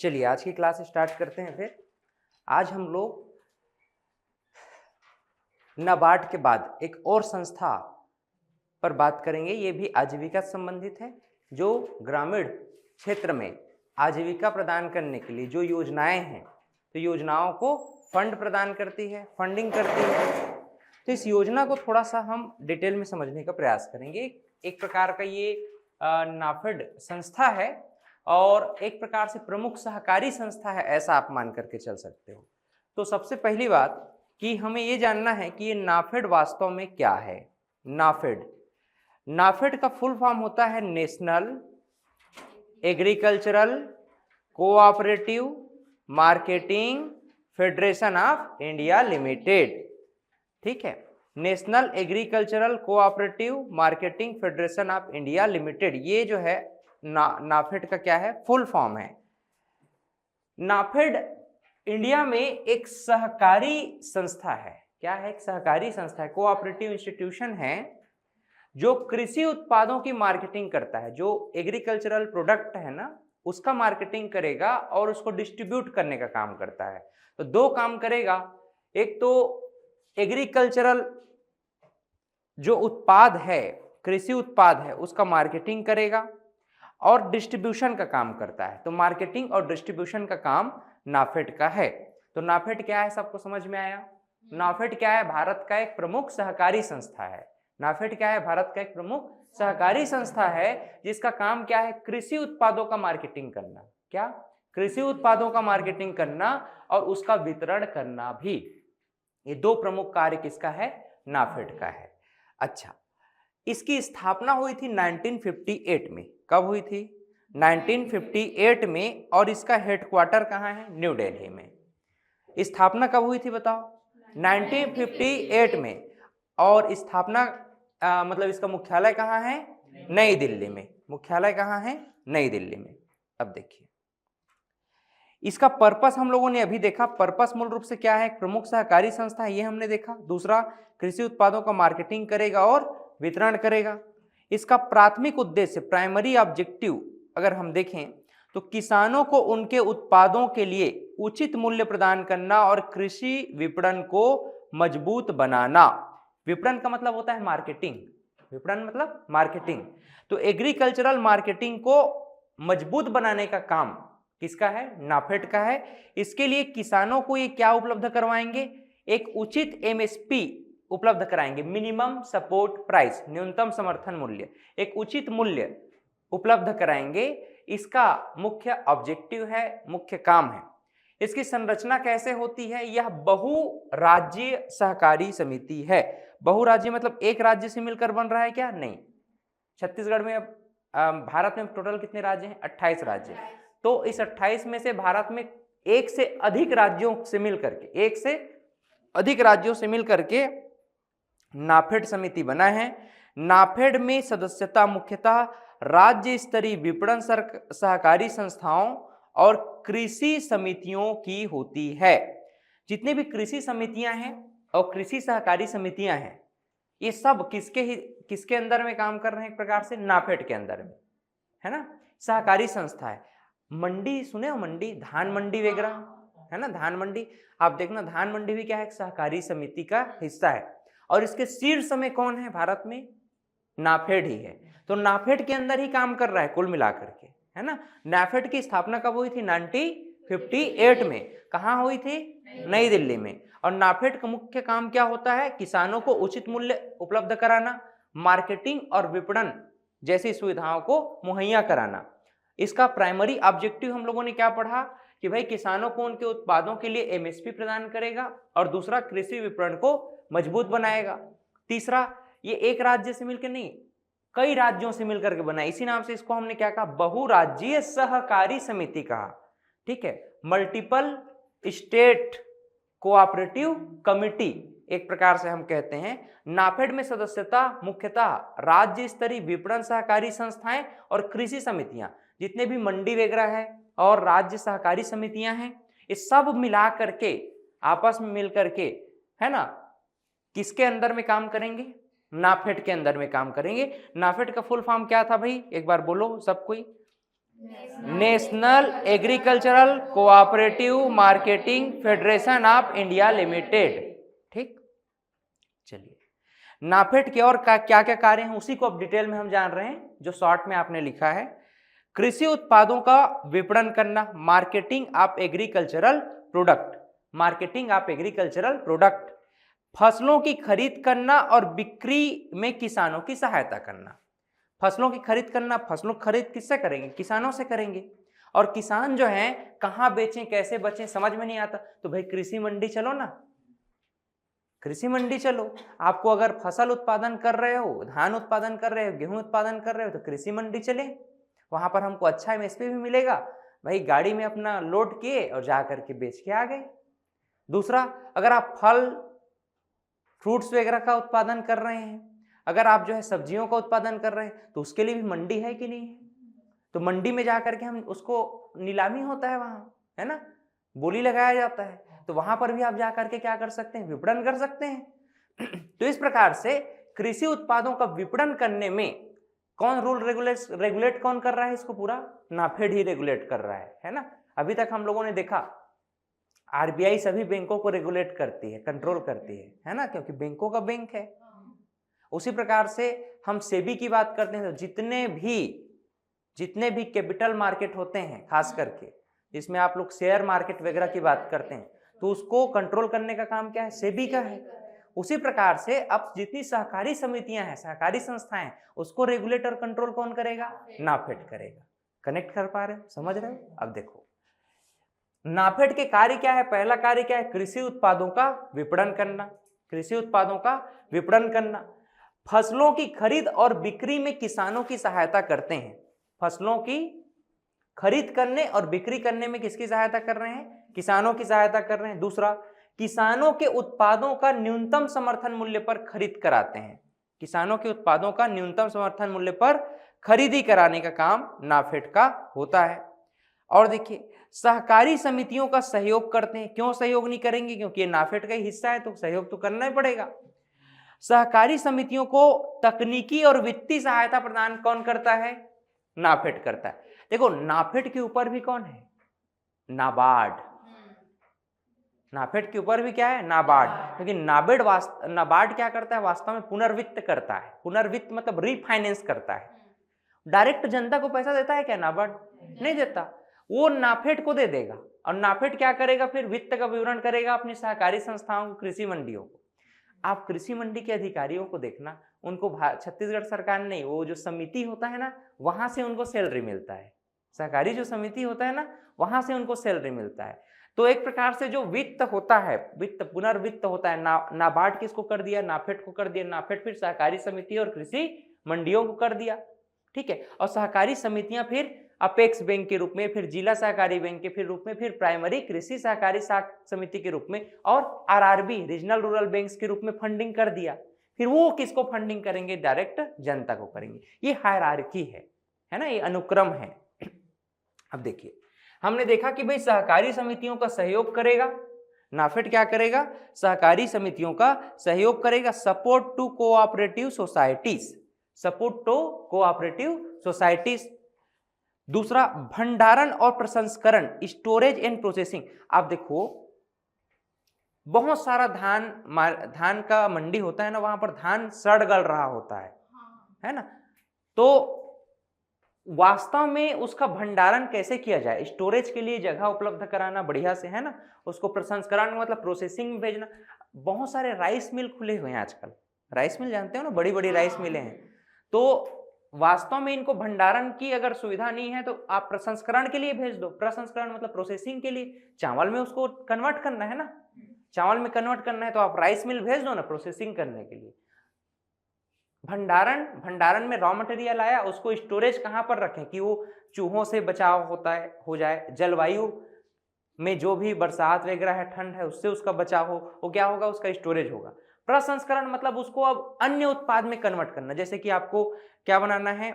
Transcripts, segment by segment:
चलिए आज की क्लास स्टार्ट करते हैं। फिर आज हम लोग नाबार्ड के बाद एक और संस्था पर बात करेंगे। ये भी आजीविका से संबंधित है, जो ग्रामीण क्षेत्र में आजीविका प्रदान करने के लिए जो योजनाएं हैं, तो योजनाओं को फंड प्रदान करती है, फंडिंग करती है। तो इस योजना को थोड़ा सा हम डिटेल में समझने का प्रयास करेंगे। एक प्रकार का ये नाफेड संस्था है और एक प्रकार से प्रमुख सहकारी संस्था है, ऐसा आप मान करके चल सकते हो। तो सबसे पहली बात कि हमें ये जानना है कि ये नाफेड वास्तव में क्या है। नाफेड का फुल फॉर्म होता है national agricultural cooperative marketing federation of India limited. ठीक है, national agricultural cooperative marketing federation of India limited, ये जो है नाफेड का क्या है, फुल फॉर्म है। नाफेड इंडिया में एक सहकारी संस्था है। क्या है? एक सहकारी संस्था है, कोऑपरेटिव इंस्टीट्यूशन है जो कृषि उत्पादों की मार्केटिंग करता है। जो एग्रीकल्चरल प्रोडक्ट है ना, उसका मार्केटिंग करेगा और उसको डिस्ट्रीब्यूट करने का काम करता है। तो दो काम करेगा, एक तो एग्रीकल्चरल जो उत्पाद है, कृषि उत्पाद है, उसका मार्केटिंग करेगा और डिस्ट्रीब्यूशन का काम करता है। तो मार्केटिंग और डिस्ट्रीब्यूशन का काम नाफेड का है। तो नाफेड क्या है, सबको समझ में आया? नाफेड क्या है? भारत का एक प्रमुख सहकारी संस्था है। नाफेड क्या है? भारत का एक प्रमुख सहकारी संस्था है जिसका काम क्या है, कृषि उत्पादों का मार्केटिंग करना। क्या? कृषि उत्पादों का मार्केटिंग करना और उसका वितरण करना भी। ये दो प्रमुख कार्य किसका है? नाफेड का है। अच्छा, इसकी स्थापना हुई थी 1958 में। कब हुई थी? 1958 में। और इसका हेडक्वार्टर कहाँ है? न्यू दिल्ली में। स्थापना कब हुई थी बताओ? 1958 में। और स्थापना मतलब इसका मुख्यालय कहाँ है? नई दिल्ली में। मुख्यालय कहाँ है? नई दिल्ली में। अब देखिए इसका पर्पस हम लोगों ने अभी देखा। पर्पस मूल रूप से क्या है? एक प्रमुख सहकारी संस्था है, ये हमने देखा। दूसरा, कृषि उत्पादों का मार्केटिंग करेगा और वितरण करेगा। इसका प्राथमिक उद्देश्य, प्राइमरी ऑब्जेक्टिव अगर हम देखें तो किसानों को उनके उत्पादों के लिए उचित मूल्य प्रदान करना और कृषि विपणन को मजबूत बनाना। विपणन का मतलब होता है मार्केटिंग। विपणन मतलब मार्केटिंग। तो एग्रीकल्चरल मार्केटिंग को मजबूत बनाने का काम किसका है? नाफेड का है। इसके लिए किसानों को ये क्या उपलब्ध करवाएंगे? एक उचित एमएसपी उपलब्ध कराएंगे, मिनिमम सपोर्ट प्राइस, न्यूनतम समर्थन मूल्य, एक उचित मूल्य उपलब्ध कराएंगे। इसका मुख्य ऑब्जेक्टिव है, मुख्य काम है। इसकी संरचना कैसे होती है? यह बहुराज्यीय सहकारी समिति है। बहुराज्यीय मतलब एक राज्य से मिलकर बन रहा है क्या? नहीं। छत्तीसगढ़ में भारत में टोटल कितने राज्य हैं? 28 राज्य। तो इस 28 में से भारत में एक से अधिक राज्यों से मिलकर के नाफेड समिति बना है। नाफेड में सदस्यता मुख्यतः राज्य स्तरीय विपणन सहकारी संस्थाओं और कृषि समितियों की होती है। जितने भी कृषि समितियां हैं और कृषि सहकारी समितियां हैं, ये सब किसके अंदर में काम कर रहे हैं? एक प्रकार से नाफेड के अंदर में, है ना। सहकारी संस्था है। मंडी सुने हो? मंडी, धान मंडी वगैरह, है ना। धान मंडी आप देखना, धान मंडी भी क्या है? एक सहकारी समिति का हिस्सा है। और इसके शीर्ष में कौन है भारत में? नाफेड ही है। तो नाफेड के अंदर ही काम कर रहा है कुल मिलाकर के, है ना। नाफेड की स्थापना कब हुई थी? 1958 में। कहाँ हुई थी? नई दिल्ली में। और नाफेड का मुख्य काम क्या होता है? किसानों को उचित मूल्य उपलब्ध कराना, मार्केटिंग और विपणन जैसी सुविधाओं को मुहैया कराना। इसका प्राइमरी ऑब्जेक्टिव हम लोगों ने क्या पढ़ा कि भाई किसानों को उनके उत्पादों के लिए एमएसपी प्रदान करेगा, और दूसरा कृषि विपणन को मजबूत बनाएगा। तीसरा, ये एक राज्य से मिलकर नहीं, कई राज्यों से मिलकर के बना, इसी नाम से इसको हमने क्या कहा? बहुराज्यीय सहकारी समिति कहा। ठीक है, मल्टीपल स्टेट कोऑपरेटिव कमिटी एक प्रकार से हम कहते हैं। नाफेड में सदस्यता मुख्यतः राज्य स्तरीय विपणन सहकारी संस्थाएं और कृषि समितियां, जितने भी मंडी वगैरह है और राज्य सहकारी समितियां हैं, ये सब मिला करके आपस में मिल करके, है ना, किसके अंदर में काम करेंगे? नाफेड के अंदर में काम करेंगे। नाफेड का फुल फॉर्म क्या था भाई? एक बार बोलो सब कोई। National agricultural cooperative marketing federation of India limited. ठीक, चलिए नाफेड के और क्या क्या कार्य हैं उसी को अब डिटेल में हम जान रहे हैं, जो शॉर्ट में आपने लिखा है। कृषि उत्पादों का विपणन करना, marketing of agricultural product, marketing of agricultural product, फसलों की खरीद करना और बिक्री में किसानों की सहायता करना। फसलों की खरीद करना, फसलों की खरीद किससे करेंगे? किसानों से करेंगे। और किसान जो हैं कहाँ बेचें कैसे बेचें समझ में नहीं आता, तो भाई कृषि मंडी चलो ना, कृषि मंडी चलो। आपको अगर फसल उत्पादन कर रहे हो, धान उत्पादन कर रहे हो, गेहूं उत्पादन कर रहे हो, तो कृषि मंडी चले, वहां पर हमको अच्छा एमएसपी भी मिलेगा। भाई गाड़ी में अपना लोड किए और जा करके बेच के आ गए। दूसरा, अगर आप फल फ्रूट्स वगैरह का उत्पादन कर रहे हैं, अगर आप जो है सब्जियों का उत्पादन कर रहे हैं, तो उसके लिए भी मंडी है कि नहीं है? तो मंडी में जा करके हम उसको नीलामी होता है वहां, है ना, बोली लगाया जाता है, तो वहां पर भी आप जा करके क्या कर सकते हैं? विपणन कर सकते हैं। तो इस प्रकार से कृषि उत्पादों का विपणन करने में कौन रूल रेगुलेट कौन कर रहा है इसको? पूरा नाफेड ही रेगुलेट कर रहा है ना। अभी तक हम लोगों ने देखा आरबीआई सभी बैंकों को रेगुलेट करती है, कंट्रोल करती है ना, क्योंकि बैंकों का बैंक है। उसी प्रकार से हम सेबी की बात करते हैं, तो जितने भी कैपिटल मार्केट होते हैं, खास करके जिसमें आप लोग शेयर मार्केट वगैरह की बात करते हैं, तो उसको कंट्रोल करने का काम क्या है? सेबी का है। उसी प्रकार से अब जितनी सहकारी समितियां हैं, सहकारी संस्थाएं, उसको रेगुलेट और कंट्रोल कौन करेगा? नाफेड करेगा। कनेक्ट कर पा रहे हो? समझ रहे हो? अब देखो नाफेड के कार्य क्या है। पहला कार्य क्या है? कृषि उत्पादों का विपणन करना, कृषि उत्पादों का विपणन करना। फसलों की खरीद और बिक्री में किसानों की सहायता करते हैं। फसलों की खरीद करने और बिक्री करने में किसकी सहायता कर रहे हैं? किसानों की सहायता कर रहे हैं। दूसरा, किसानों के उत्पादों का न्यूनतम समर्थन मूल्य पर खरीद कराते हैं। किसानों के उत्पादों का न्यूनतम समर्थन मूल्य पर खरीदी कराने का काम नाफेड का होता है। और देखिए, सहकारी समितियों का सहयोग करते हैं। क्यों सहयोग नहीं करेंगे? क्योंकि ये नाफेड का ही हिस्सा है, तो सहयोग तो करना ही पड़ेगा। सहकारी समितियों को तकनीकी और वित्तीय सहायता प्रदान कौन करता है? नाफेड करता है। देखो नाफेड के ऊपर भी कौन है? नाबार्ड। नाफेड के ऊपर भी क्या है? नाबार्ड। क्योंकि नाबार्ड क्या करता है? वास्तव में पुनर्वित्त करता है। पुनर्वित्त मतलब रीफाइनेंस करता है। डायरेक्ट जनता को पैसा देता है क्या नाबार्ड? नहीं देता, वो नाफेड को दे देगा। और नाफेड क्या करेगा? फिर वित्त का विवरण करेगा अपनी सहकारी संस्थाओं को, कृषि मंडियों को। आप कृषि मंडी के अधिकारियों को देखना, उनको छत्तीसगढ़ सरकार नहीं, वो जो समिति होता है ना, वहां से उनको सैलरी मिलता है। सहकारी जो समिति होता है ना, वहां से उनको सैलरी मिलता है। तो एक प्रकार से जो वित्त होता है, वित्त पुनर्वित्त होता है, नाबार्ड किसको कर दिया? नाफेड को कर दिया। नाफेड फिर सहकारी समिति और कृषि मंडियों को कर दिया। ठीक है। और सहकारी समितियां फिर अपेक्स बैंक के रूप में, फिर जिला सहकारी बैंक के फिर रूप में, फिर प्राइमरी कृषि सहकारी समिति के रूप में, और आरआरबी रीजनल रूरल बैंक्स के रूप में फंडिंग कर दिया। फिर वो किसको फंडिंग करेंगे? डायरेक्ट जनता को करेंगे। ये हायरार्की है ना, ये अनुक्रम है। अब देखिए, हमने देखा कि भाई सहकारी समितियों का सहयोग करेगा नाफेड। क्या करेगा? सहकारी समितियों का सहयोग करेगा। Support to cooperative societies, support to cooperative societies. दूसरा, भंडारण और प्रसंस्करण, स्टोरेज एंड प्रोसेसिंग। आप देखो बहुत सारा धान का मंडी होता है ना, वहां पर धान सड़ गल रहा होता है ना, तो वास्तव में उसका भंडारण कैसे किया जाए? स्टोरेज के लिए जगह उपलब्ध कराना बढ़िया से, है ना, उसको प्रसंस्करण मतलब प्रोसेसिंग में भेजना। बहुत सारे राइस मिल खुले हुए हैं आजकल, राइस मिल जानते हो ना, बड़ी बड़ी राइस मिलें हैं। तो वास्तव में इनको भंडारण की अगर सुविधा नहीं है, तो आप प्रसंस्करण के लिए भेज दो। प्रसंस्करण मतलब प्रोसेसिंग के लिए, चावल में उसको कन्वर्ट करना है ना, चावल में कन्वर्ट करना है, तो आप राइस मिल भेज दो ना प्रोसेसिंग करने के लिए। भंडारण में रॉ मटेरियल आया, उसको स्टोरेज कहां पर रखें कि वो चूहों से बचाव हो जाए, जलवायु में जो भी बरसात वगैरह है, ठंड है, उससे उसका बचाव हो, वो क्या होगा? उसका स्टोरेज होगा। प्रसंस्करण मतलब उसको अब अन्य उत्पाद में कन्वर्ट करना। जैसे कि आपको क्या बनाना है?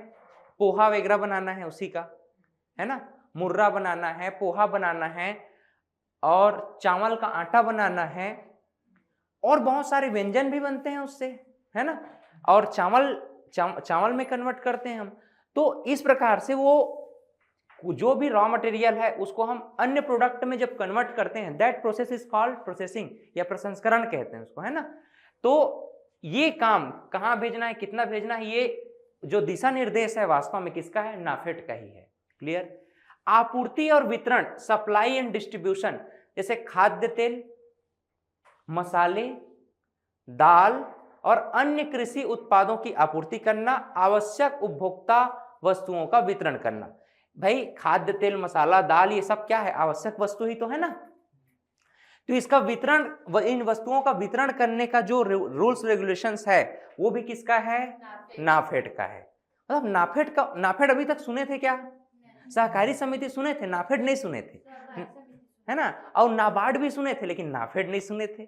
पोहा वगैरह बनाना है उसी का, है ना, मुर्रा बनाना है, पोहा बनाना है, और चावल का आटा बनाना है, और बहुत सारे व्यंजन भी बनते हैं उससे, है ना, और चावल में कन्वर्ट करते हैं हम। तो इस प्रकार से वो जो भी रॉ मटेरियल है उसको हम अन्य प्रोडक्ट में जब कन्वर्ट करते हैं, that process is called processing या प्रसंस्करण कहते हैं उसको, है ना। तो ये काम कहाँ भेजना है, कितना भेजना है, ये जो दिशा निर्देश है वास्तव में किसका है, नाफेड का ही है। क्लियर। आपूर्ति और वितरण, सप्लाई एंड डिस्ट्रीब्यूशन, जैसे खाद्य तेल, मसाले, दाल और अन्य कृषि उत्पादों की आपूर्ति करना, आवश्यक उपभोक्ता वस्तुओं का वितरण करना। भाई खाद्य तेल, मसाला, दाल, ये सब क्या है, आवश्यक वस्तु ही तो है ना। तो इसका वितरण, इन वस्तुओं का वितरण करने का जो रूल्स रेगुलेशंस है वो भी किसका है, नाफेड का है। मतलब नाफेड अभी तक सुने थे क्या, सहकारी समिति सुने थे, नाफेड नहीं सुने थे, है ना। और नाबार्ड भी सुने थे लेकिन नाफेड नहीं सुने थे।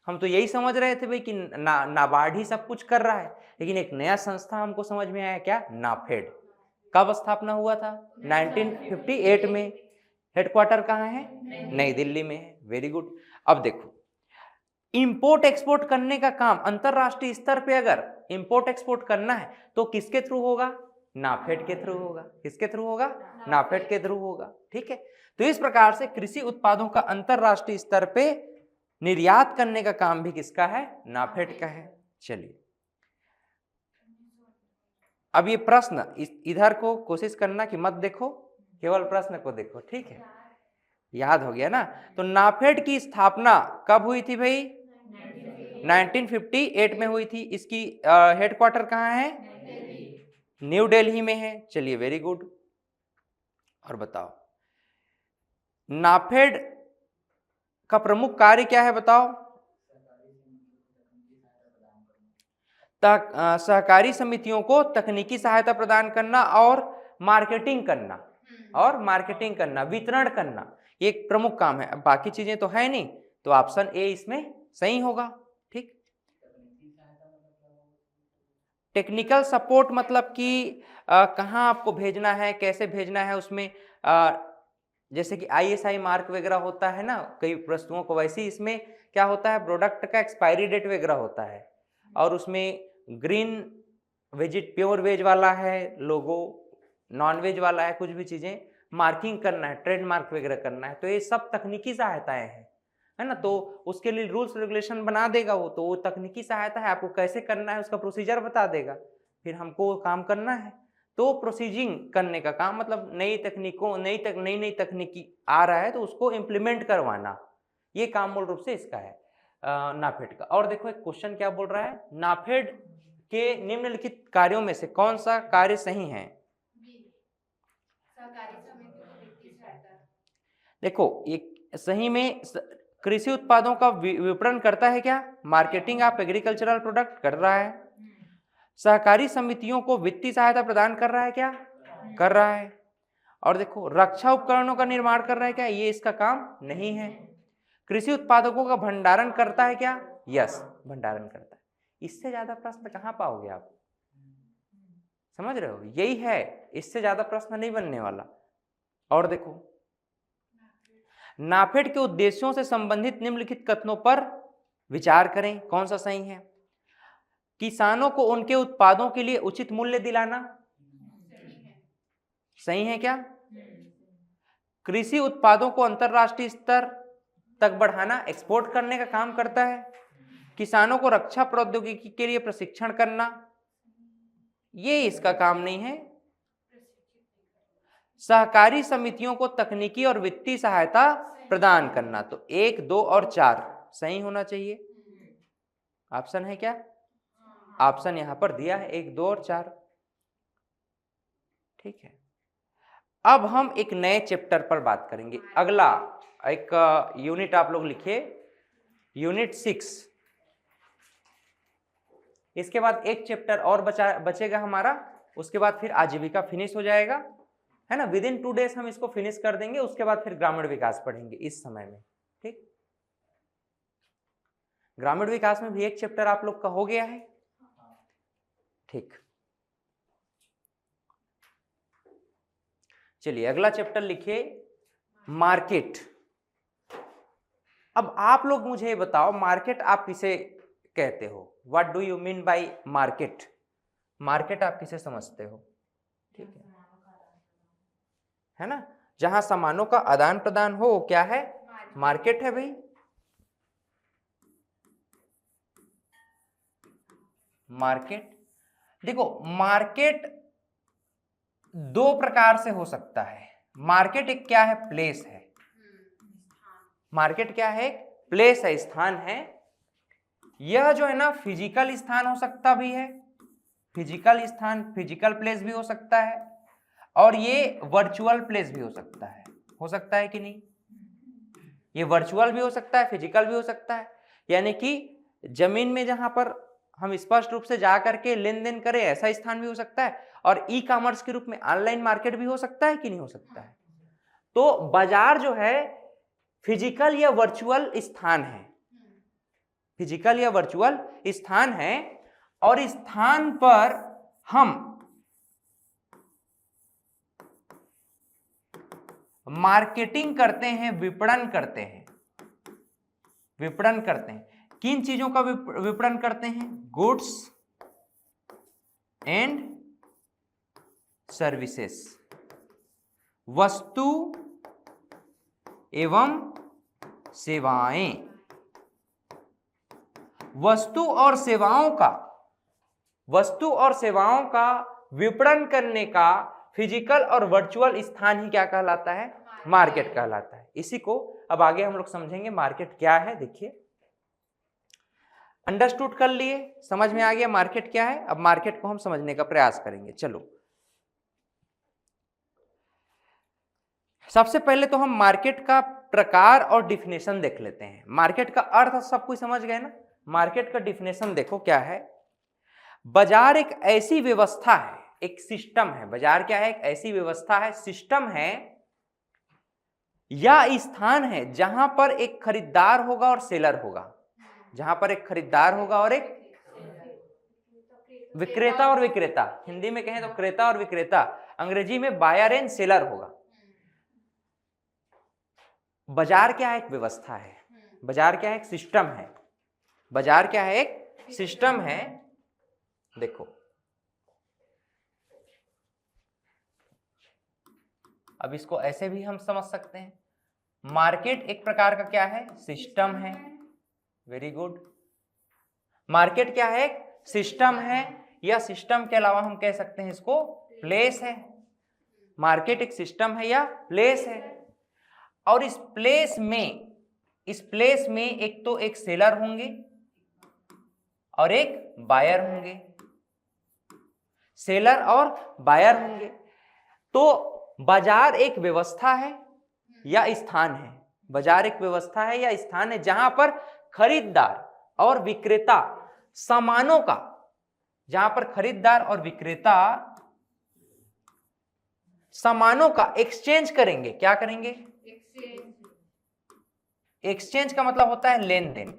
हम तो यही समझ रहे थे भाई कि नाबार्ड ही सब कुछ कर रहा है, लेकिन एक नया संस्था हमको समझ में आया, क्या, नाफेड। कब स्थापना हुआ था, 1958 में। हेडक्वार्टर कहाँ है, नई दिल्ली में है। Very good. अब देखो, इंपोर्ट एक्सपोर्ट करने का काम अंतरराष्ट्रीय स्तर पे अगर इंपोर्ट एक्सपोर्ट करना है तो किसके थ्रू होगा, नाफेड के थ्रू होगा। किसके थ्रू होगा, नाफेड के थ्रू होगा। ठीक है। तो इस प्रकार से कृषि उत्पादों का अंतरराष्ट्रीय स्तर पे निर्यात करने का काम भी किसका है, नाफेड का है। चलिए, अब ये प्रश्न इधर को कोशिश करना कि मत देखो, केवल प्रश्न को देखो। ठीक है, याद हो गया ना। तो नाफेड की स्थापना कब हुई थी भाई, 1958 में हुई थी। इसकी हेडक्वार्टर कहाँ है, न्यू दिल्ली में है। चलिए, वेरी गुड। और बताओ, नाफेड का प्रमुख कार्य क्या है, बताओ। सहकारी समितियों को तकनीकी सहायता प्रदान करना और मार्केटिंग करना, वितरण करना, ये एक प्रमुख काम है। अब बाकी चीजें तो है नहीं, तो ऑप्शन ए इसमें सही होगा। ठीक। टेक्निकल सपोर्ट मतलब कि कहाँ आपको भेजना है, कैसे भेजना है, उसमें जैसे कि ISI मार्क वगैरह होता है ना कई वस्तुओं को, वैसे ही इसमें क्या होता है, प्रोडक्ट का एक्सपायरी डेट वगैरह होता है, और उसमें ग्रीन प्योर वेज वाला है लोगो, नॉन वेज वाला है, कुछ भी चीजें मार्किंग करना है, ट्रेडमार्क वगैरह करना है। तो ये सब तकनीकी सहायताएं हैं, है ना। तो उसके लिए रूल्स रेगुलेशन बना देगा वो, तो वो तकनीकी सहायता है, आपको कैसे करना है उसका प्रोसीजर बता देगा, फिर हमको काम करना है। तो प्रोसीजिंग करने का काम मतलब नई तकनीकी आ रहा है तो उसको इम्प्लीमेंट करवाना, ये काम मूल रूप से इसका है नाफेड का। और देखो एक क्वेश्चन क्या बोल रहा है, नाफेड के निम्नलिखित कार्यों में से कौन सा कार्य सही है। देखो, एक सही में कृषि उत्पादों का विपणन करता है क्या, मार्केटिंग ऑफ एग्रीकल्चरल प्रोडक्ट कर रहा है। सहकारी समितियों को वित्तीय सहायता प्रदान कर रहा है क्या, कर रहा है। और देखो, रक्षा उपकरणों का निर्माण कर रहा है क्या, ये इसका काम नहीं है। कृषि उत्पादकों का भंडारण करता है क्या, यस, भंडारण करता है। इससे ज्यादा प्रश्न कहां पाओगे आप, समझ रहे हो, यही है, इससे ज्यादा प्रश्न नहीं बनने वाला। और देखो, नाफेड के उद्देश्यों से संबंधित निम्नलिखित कथनों पर विचार करें, कौन सा सही है। किसानों को उनके उत्पादों के लिए उचित मूल्य दिलाना, सही है क्या। कृषि उत्पादों को अंतरराष्ट्रीय स्तर तक बढ़ाना, एक्सपोर्ट करने का काम करता है। किसानों को रक्षा प्रौद्योगिकी के लिए प्रशिक्षण करना, ये इसका काम नहीं है। सहकारी समितियों को तकनीकी और वित्तीय सहायता प्रदान करना, तो 1, 2 और 4 सही होना चाहिए। ऑप्शन है क्या, ऑप्शन यहां पर दिया है 1, 2 और 4। ठीक है। अब हम एक नए चैप्टर पर बात करेंगे। अगला एक यूनिट आप लोग लिखिए, यूनिट 6। इसके बाद एक चैप्टर और बचेगा हमारा, उसके बाद फिर आजीविका फिनिश हो जाएगा, है ना। विद इन 2 डेज हम इसको फिनिश कर देंगे, उसके बाद फिर ग्रामीण विकास पढ़ेंगे इस समय में। ठीक, ग्रामीण विकास में भी एक चैप्टर आप लोग का हो गया है। ठीक, चलिए अगला चैप्टर लिखिए, मार्केट। अब आप लोग मुझे बताओ, मार्केट आप किसे कहते हो, what do you mean by market, market आप किसे समझते हो। ठीक है ना, जहां सामानों का आदान प्रदान हो क्या है, मार्केट है भाई। मार्केट, देखो मार्केट दो प्रकार से हो सकता है। मार्केट एक क्या है, प्लेस है। मार्केट क्या है, प्लेस है, स्थान है। यह जो है ना फिजिकल स्थान हो सकता भी है, फिजिकल स्थान, फिजिकल प्लेस भी हो सकता है, और ये वर्चुअल प्लेस भी हो सकता है कि नहीं। ये वर्चुअल भी हो सकता है, फिजिकल भी हो सकता है, यानी कि जमीन में जहां पर हम स्पष्ट रूप से जा करके लेन देन करें ऐसा स्थान भी हो सकता है, और ई कॉमर्स के रूप में ऑनलाइन मार्केट भी हो सकता है कि नहीं हो सकता है। तो बाजार जो है फिजिकल या वर्चुअल स्थान है, फिजिकल या वर्चुअल स्थान है, और स्थान पर हम मार्केटिंग करते हैं, विपणन करते हैं। विपणन करते हैं किन चीजों का विपणन करते हैं, गुड्स एंड सर्विसेज, वस्तु एवं सेवाएं। वस्तु और सेवाओं का विपणन करने का फिजिकल और वर्चुअल स्थान ही क्या कहलाता है, मार्केट कहलाता है। इसी को अब आगे हम लोग समझेंगे मार्केट क्या है। देखिए, अंडरस्टूड कर लिए, समझ में आ गया मार्केट क्या है। अब मार्केट को हम समझने का प्रयास करेंगे। चलो, सबसे पहले तो हम मार्केट का प्रकार और डिफिनेशन देख लेते हैं। मार्केट का अर्थ सब कुछ समझ गए ना। मार्केट का डिफिनेशन देखो क्या है। बाजार एक ऐसी व्यवस्था है, एक सिस्टम है। बाजार क्या है, एक ऐसी व्यवस्था है, सिस्टम है या स्थान है जहां पर एक खरीदार होगा और सेलर होगा। जहां पर एक खरीदार होगा और एक विक्रेता और विक्रेता, हिंदी में कहें तो क्रेता और विक्रेता, अंग्रेजी में बायर एंड सेलर होगा। बाजार क्या है, एक व्यवस्था है। बाजार क्या है, एक सिस्टम है। बाजार क्या है, एक सिस्टम है। देखो, अब इसको ऐसे भी हम समझ सकते हैं, मार्केट एक प्रकार का क्या है, सिस्टम है। Very good. मार्केट क्या है, एक सिस्टम है, या सिस्टम के अलावा हम कह सकते हैं इसको प्लेस है। मार्केट एक सिस्टम है या प्लेस है, और इस प्लेस में एक तो एक सेलर होंगे और एक बायर होंगे। सेलर और बायर होंगे। तो बाजार एक व्यवस्था है या स्थान है। बाजार एक व्यवस्था है या स्थान है जहां पर खरीदार और विक्रेता सामानों का, जहां पर खरीदार और विक्रेता सामानों का एक्सचेंज करेंगे। क्या करेंगे, एक्सचेंज का मतलब होता है लेन देन।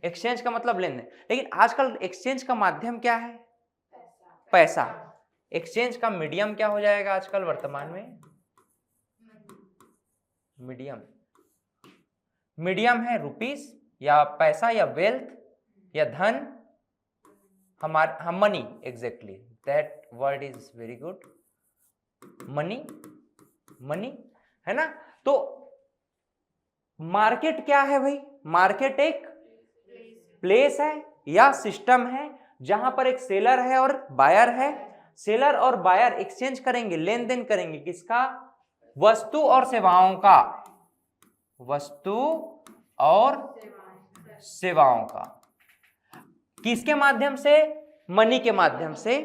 एक्सचेंज का मतलब लेन देन। लेकिन आजकल एक्सचेंज का माध्यम क्या है, पैसा। एक्सचेंज का मीडियम क्या हो जाएगा आजकल वर्तमान में, मीडियम है रुपीस, या पैसा, या वेल्थ, या धन, हमारा money. Exactly that word is very good, money है ना। तो मार्केट क्या है भाई, मार्केट एक प्लेस है या सिस्टम है जहां पर एक सेलर है और बायर है। सेलर और बायर एक्सचेंज करेंगे, लेन देन करेंगे किसका, वस्तु और सेवाओं का। वस्तु और सेवाओं का किसके माध्यम से, मनी के माध्यम से।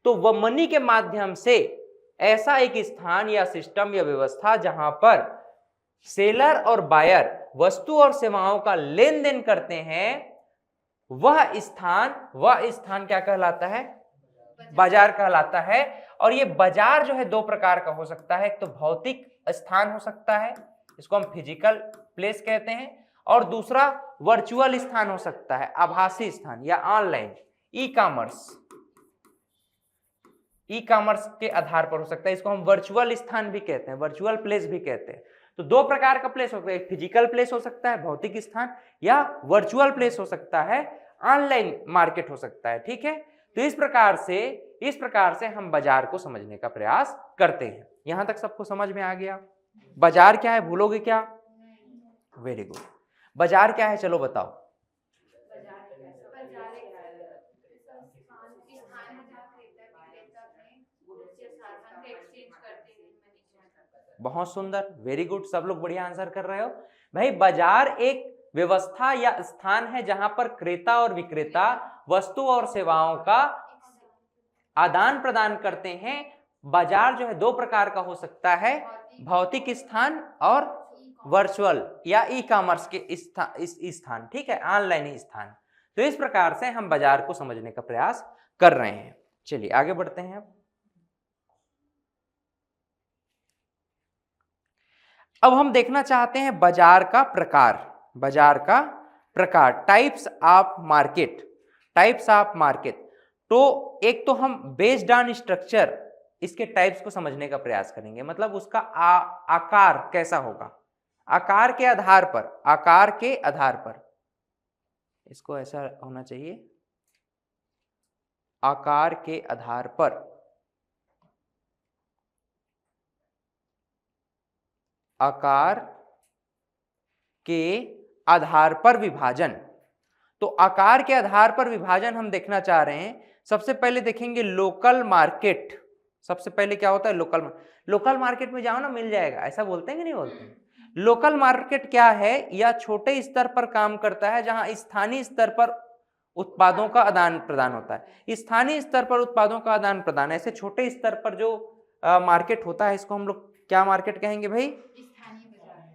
तो वह मनी के माध्यम से ऐसा एक स्थान या सिस्टम या व्यवस्था जहां पर सेलर और बायर वस्तु और सेवाओं का लेन देन करते हैं, वह स्थान क्या कहलाता है, बाजार कहलाता है। और ये बाजार जो है दो प्रकार का हो सकता है। एक तो भौतिक स्थान हो सकता है, इसको हम फिजिकल प्लेस कहते हैं, और दूसरा वर्चुअल स्थान हो सकता है, आभासी स्थान या ऑनलाइन ई कॉमर्स के आधार पर हो सकता है। इसको हम वर्चुअल स्थान भी कहते हैं, वर्चुअल प्लेस भी कहते हैं। तो दो प्रकार का प्लेस होता है, एक फिजिकल प्लेस हो सकता है भौतिक स्थान, या वर्चुअल प्लेस हो सकता है, ऑनलाइन मार्केट हो सकता है। ठीक है, तो इस प्रकार से हम बाजार को समझने का प्रयास करते हैं। यहां तक सबको समझ में आ गया? बाजार क्या है, भूलोगे क्या? Very good. बाजार क्या है, चलो बताओ। बहुत सुंदर, वेरी गुड, सब लोग बढ़िया आंसर कर रहे हो। भाई बाजार एक व्यवस्था या स्थान है जहां पर क्रेता और विक्रेता वस्तु और सेवाओं का आदान प्रदान करते हैं। बाजार जो है दो प्रकार का हो सकता है, भौतिक स्थान और वर्चुअल या ई कॉमर्स के स्थान, ठीक है, ऑनलाइन स्थान। तो इस प्रकार से हम बाजार को समझने का प्रयास कर रहे हैं। चलिए आगे बढ़ते हैं। अब हम देखना चाहते हैं बाजार का प्रकार, टाइप्स ऑफ मार्केट। तो एक तो हम बेस्ड ऑन स्ट्रक्चर इसके टाइप्स को समझने का प्रयास करेंगे, मतलब उसका आकार कैसा होगा, आकार के आधार पर, इसको ऐसा होना चाहिए, आकार के आधार पर विभाजन। तो आकार के आधार पर विभाजन हम देखना चाह रहे हैं। सबसे पहले देखेंगे लोकल मार्केट। सबसे पहले क्या होता है, लोकल मार्केट में जाओ ना, मिल जाएगा, ऐसा बोलते हैं कि नहीं बोलते हैं? लोकल मार्केट क्या है, या छोटे स्तर पर काम करता है जहां स्थानीय स्तर पर उत्पादों का आदान प्रदान होता है। स्थानीय स्तर पर उत्पादों का आदान प्रदान, ऐसे छोटे स्तर पर जो मार्केट होता है, इसको हम लोग क्या मार्केट कहेंगे भाई?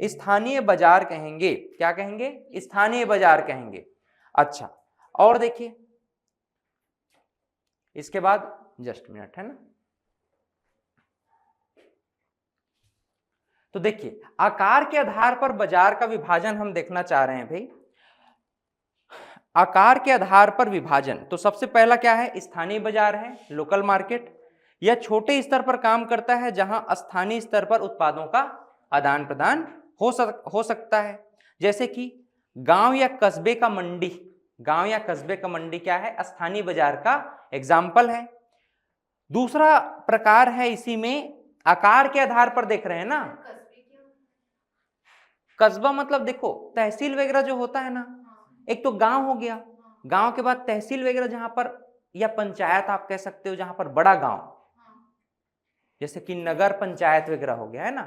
स्थानीय बाजार कहेंगे। क्या कहेंगे? स्थानीय बाजार कहेंगे। अच्छा, और देखिए इसके बाद, जस्ट मिनट, है ना। तो देखिए आकार के आधार पर बाजार का विभाजन हम देखना चाह रहे हैं भाई। आकार के आधार पर विभाजन, तो सबसे पहला क्या है, स्थानीय बाजार है, लोकल मार्केट। यह छोटे स्तर पर काम करता है जहां स्थानीय स्तर पर उत्पादों का आदान प्रदान हो सकता है, जैसे कि गांव या कस्बे का मंडी। क्या है, स्थानीय बाजार का एग्जाम्पल है। दूसरा प्रकार है इसी में, आकार के आधार पर देख रहे हैं ना, कस्बा मतलब देखो तहसील वगैरह जो होता है ना, एक तो गांव हो गया, गांव के बाद तहसील वगैरह जहां पर, या पंचायत आप कह सकते हो जहां पर बड़ा गांव, जैसे कि नगर पंचायत वगैरह हो गया, है ना।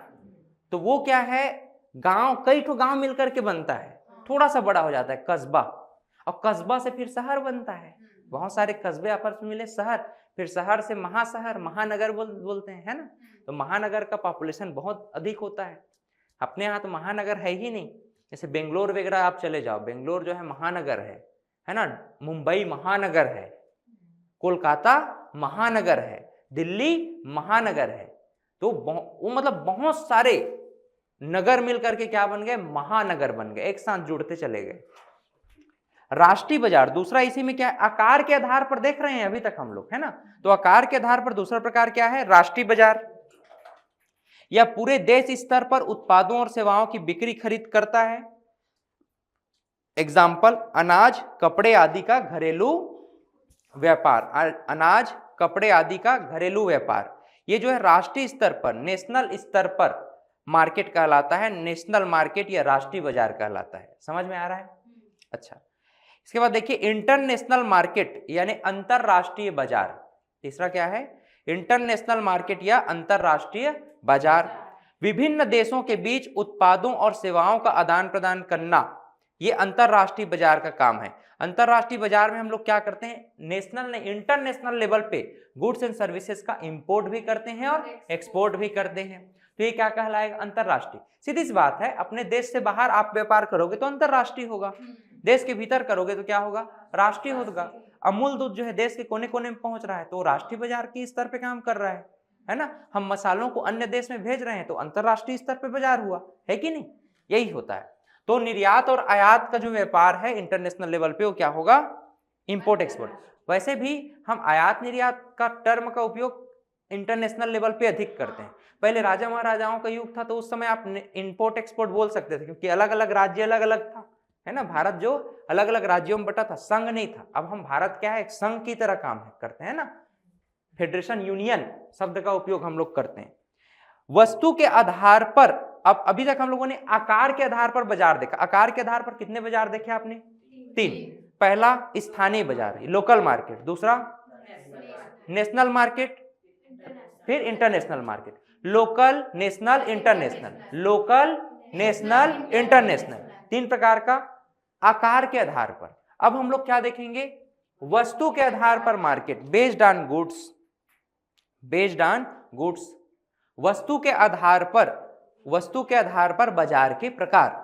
तो वो क्या है, गांव, कई ठो गांव मिलकर के बनता है, थोड़ा सा बड़ा हो जाता है कस्बा, और कस्बा से फिर शहर बनता है, बहुत सारे कस्बे आपस में मिले शहर, फिर शहर से महाशहर, महानगर बोलते हैं, है ना। तो महानगर का पॉपुलेशन बहुत अधिक होता है। अपने यहाँ तो महानगर है ही नहीं, जैसे बेंगलोर वगैरह आप चले जाओ, बेंगलोर जो है महानगर है ना, मुंबई महानगर है, कोलकाता महानगर है, दिल्ली महानगर है। तो वो मतलब बहुत सारे नगर मिलकर के क्या बन गए, महानगर बन गए, एक साथ जुड़ते चले गए। राष्ट्रीय बाजार दूसरा, इसी में क्या है, आकार के आधार पर देख रहे हैं अभी तक हम लोग, है ना। तो आकार के आधार पर दूसरा प्रकार क्या है, राष्ट्रीय बाजार। यह पूरे देश स्तर पर उत्पादों और सेवाओं की बिक्री खरीद करता है। एग्जाम्पल, अनाज, कपड़े आदि का घरेलू व्यापार। ये जो है राष्ट्रीय स्तर पर, नेशनल स्तर पर मार्केट कहलाता है, नेशनल मार्केट या राष्ट्रीय बाजार कहलाता है। समझ में आ रहा है? अच्छा, इसके बाद देखिए इंटरनेशनल मार्केट यानी अंतरराष्ट्रीय बाजार। तीसरा क्या है, इंटरनेशनल मार्केट या अंतरराष्ट्रीय बाजार। विभिन्न देशों के बीच उत्पादों और सेवाओं का आदान प्रदान करना, ये अंतरराष्ट्रीय बाजार का काम है। अंतरराष्ट्रीय बाजार में हम लोग क्या करते हैं, नेशनल नहीं इंटरनेशनल लेवल पे गुड्स एंड सर्विसेज का इंपोर्ट भी करते हैं और एक्सपोर्ट भी करते हैं। तो ये क्या कहलाएगा, अंतरराष्ट्रीय। सीधी सी बात है, अपने देश से बाहर आप व्यापार करोगे तो अंतरराष्ट्रीय होगा, देश के भीतर करोगे तो क्या होगा, राष्ट्रीय होगा। अमूल दूध जो है देश के कोने कोने में पहुंच रहा है तो राष्ट्रीय बाजार के स्तर पे काम कर रहा है ना। हम मसालों को अन्य देश में भेज रहे हैं तो अंतरराष्ट्रीय स्तर पे बाजार हुआ, है कि नहीं? यही होता है। तो निर्यात और आयात का जो व्यापार है इंटरनेशनल लेवल पे, वो क्या होगा, इंपोर्ट एक्सपोर्ट। वैसे भी हम आयात निर्यात का टर्म का उपयोग इंटरनेशनल लेवल पे अधिक करते हैं। पहले राजा महाराजाओं का युग था तो उस समय आप इंपोर्ट एक्सपोर्ट बोल सकते थे, क्योंकि अलग अलग राज्य अलग अलग था, है ना। भारत जो अलग अलग राज्यों में बटा था, संघ नहीं था। अब हम भारत क्या है, एक संघ की तरह काम करते हैं ना, फेडरेशन, यूनियन शब्द का उपयोग हम लोग करते हैं। वस्तु के आधार पर, अब अभी तक हम लोगों ने आकार के आधार पर बाजार देखा। आकार के आधार पर कितने बाजार देखे आपने? 3। पहला स्थानीय बाजार, लोकल मार्केट, दूसरा नेशनल मार्केट, फिर international market. Local, national, international, local, national, international, 3 प्रकार का आकार के आधार पर। अब हम लोग क्या देखेंगे, वस्तु के आधार पर market, based on goods, based on goods. वस्तु के आधार पर, वस्तु के आधार पर बाजार के प्रकार,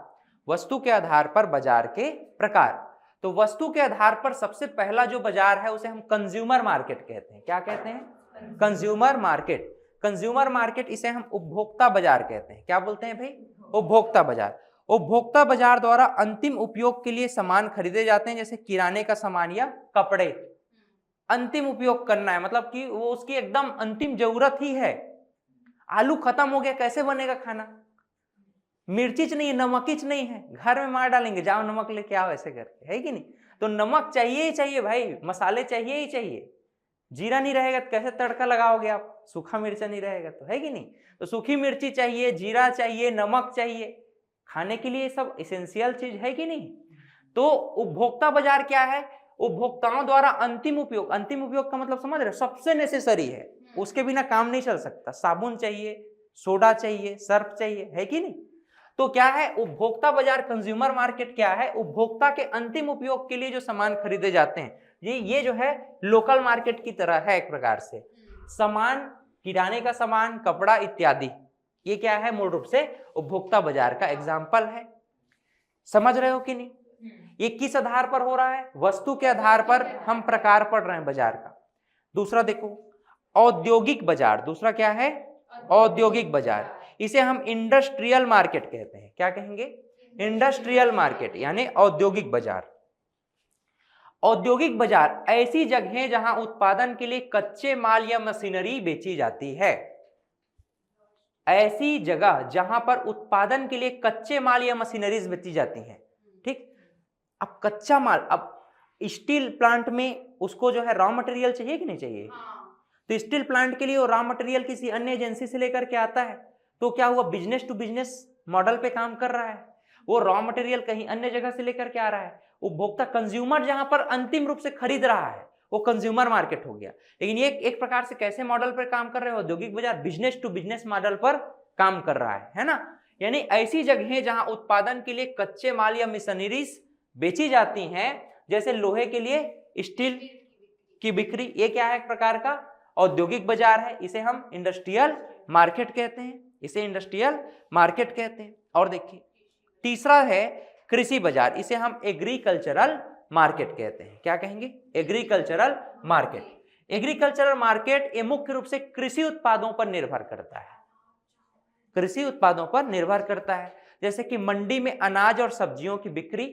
वस्तु के आधार पर बाजार के प्रकार। तो वस्तु के आधार पर सबसे पहला जो बाजार है उसे हम कंज्यूमर मार्केट कहते हैं। क्या कहते हैं? Consumer market. कंज्यूमर मार्केट, इसे हम उपभोक्ता बाजार कहते हैं। क्या बोलते हैं भाई? उपभोक्ता बाजार। उपभोक्ता बाजार द्वारा अंतिम उपयोग के लिए सामान खरीदे जाते हैं, जैसे किराने का सामान या कपड़े। अंतिम उपयोग करना है, मतलब कि वो उसकी एकदम अंतिम जरूरत ही है। आलू खत्म हो गया, कैसे बनेगा खाना? मिर्चीच नहीं है, नमकीच नहीं है, घर में मार डालेंगे, जाओ नमक लेके आओ, ऐसे करके, है कि नहीं? तो नमक चाहिए ही चाहिए भाई, मसाले चाहिए ही चाहिए। जीरा नहीं रहेगा तो कैसे तड़का लगाओगे आप? सूखा मिर्चा नहीं रहेगा तो, है कि नहीं? तो सूखी मिर्ची चाहिए, जीरा चाहिए, नमक चाहिए, खाने के लिए सब एसेंशियल चीज है कि नहीं? तो उपभोक्ता बाजार क्या है? उपभोक्ताओं द्वारा अंतिम उपयोग। अंतिम उपयोग का मतलब समझ रहे, सबसे नेसेसरी है, उसके बिना काम नहीं चल सकता। साबुन चाहिए, सोडा चाहिए, सर्फ चाहिए, है कि नहीं? तो क्या है उपभोक्ता बाजार? कंज्यूमर मार्केट क्या है? उपभोक्ता के अंतिम उपयोग के लिए जो सामान खरीदे जाते हैं, ये जो है लोकल मार्केट की तरह है एक प्रकार से। सामान, किराने का सामान, कपड़ा इत्यादि, ये क्या है? मूल रूप से उपभोक्ता बाजार का एग्जाम्पल है। समझ रहे हो कि नहीं? ये किस आधार पर हो रहा है? वस्तु के आधार पर हम प्रकार पढ़ रहे हैं बाजार का। दूसरा देखो, औद्योगिक बाजार। दूसरा क्या है? औद्योगिक बाजार। इसे हम इंडस्ट्रियल मार्केट कहते हैं। क्या कहेंगे? इंडस्ट्रियल मार्केट, यानी औद्योगिक बाजार। औद्योगिक बाजार ऐसी जगह है जहां उत्पादन के लिए कच्चे माल या मशीनरी बेची जाती है। ऐसी जगह जहां पर उत्पादन के लिए कच्चे माल या मशीनरीज बेची जाती हैं। ठीक, अब कच्चा माल, अब स्टील प्लांट में उसको जो है रॉ मटेरियल चाहिए कि नहीं चाहिए? तो स्टील प्लांट के लिए वो रॉ मटेरियल किसी अन्य एजेंसी से लेकर के आता है, तो क्या हुआ? बिजनेस टू बिजनेस मॉडल पे काम कर रहा है। वो रॉ मटेरियल कहीं अन्य जगह से लेकर के आ रहा है। उपभोक्ता, कंज्यूमर जहां पर अंतिम रूप से खरीद रहा है, वो कंज्यूमर मार्केट हो गया। लेकिन ये एक प्रकार से कैसे मॉडल पर काम कर रहे हो? औद्योगिक बाजार बिजनेस टू बिजनेस मॉडल पर काम कर रहा है ना। यानी ऐसी जगह जहां उत्पादन के लिए कच्चे माल या मशीनरीज बेची जाती हैं, जैसे लोहे के लिए स्टील की बिक्री, ये क्या है? एक प्रकार का औद्योगिक बाजार है। इसे हम इंडस्ट्रियल मार्केट कहते हैं, इसे इंडस्ट्रियल मार्केट कहते हैं। और देखिए तीसरा है कृषि बाजार, इसे हम एग्रीकल्चरल मार्केट कहते हैं। क्या कहेंगे? Agricultural market. एग्रीकल्चरल मार्केट ये मुख्य रूप से कृषि उत्पादों पर निर्भर करता है। कृषि उत्पादों पर निर्भर करता है, जैसे कि मंडी में अनाज और सब्जियों की बिक्री,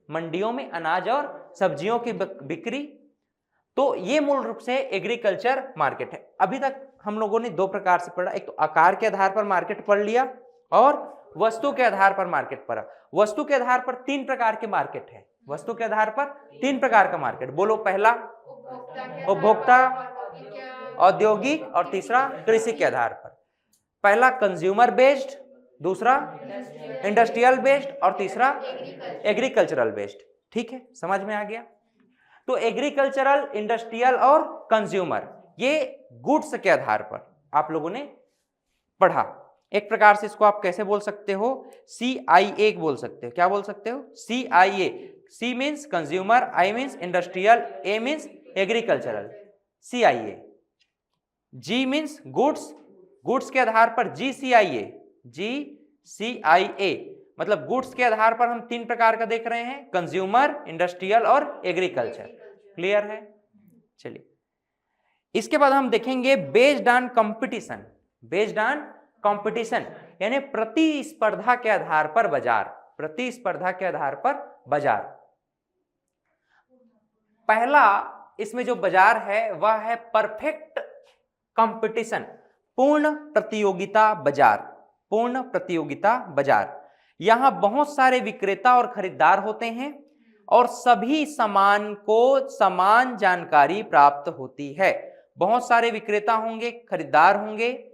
मंडियों में अनाज और सब्जियों की बिक्री। तो ये मूल रूप से एग्रीकल्चर मार्केट है। अभी तक हम लोगों ने 2 प्रकार से पढ़ा, एक तो आकार के आधार पर मार्केट पढ़ लिया और वस्तु के आधार पर मार्केट पढ़ा। वस्तु के आधार पर 3 प्रकार के मार्केट है। वस्तु के आधार पर 3 प्रकार का मार्केट, बोलो। पहला उपभोक्ता, औद्योगिक और तीसरा कृषि के आधार पर। पहला कंज्यूमर बेस्ड, दूसरा इंडस्ट्रियल बेस्ड और तीसरा एग्रीकल्चरल बेस्ड। ठीक है, समझ में आ गया? तो एग्रीकल्चरल, इंडस्ट्रियल और कंज्यूमर, ये गुड्स के आधार पर आप लोगों ने पढ़ा। एक प्रकार से इसको आप कैसे बोल सकते हो? CIA बोल सकते हो। क्या बोल सकते हो? CIA। C means consumer, I means industrial, A means agricultural, CIA। G means goods, goods के आधार पर GCIA, GCIA मतलब गुड्स के आधार पर हम 3 प्रकार का देख रहे हैं, कंज्यूमर, इंडस्ट्रियल और एग्रीकल्चर। क्लियर है? चलिए इसके बाद हम देखेंगे based on competition. Based on competition यानी प्रतिस्पर्धा के आधार पर बाजार, प्रतिस्पर्धा के आधार पर बाजार। पहला इसमें जो बाजार है वह है परफेक्ट कंपटीशन, पूर्ण प्रतियोगिता बाजार, पूर्ण प्रतियोगिता बाजार। यहां बहुत सारे विक्रेता और खरीदार होते हैं और सभी सामान को समान जानकारी प्राप्त होती है। बहुत सारे विक्रेता होंगे, खरीदार होंगे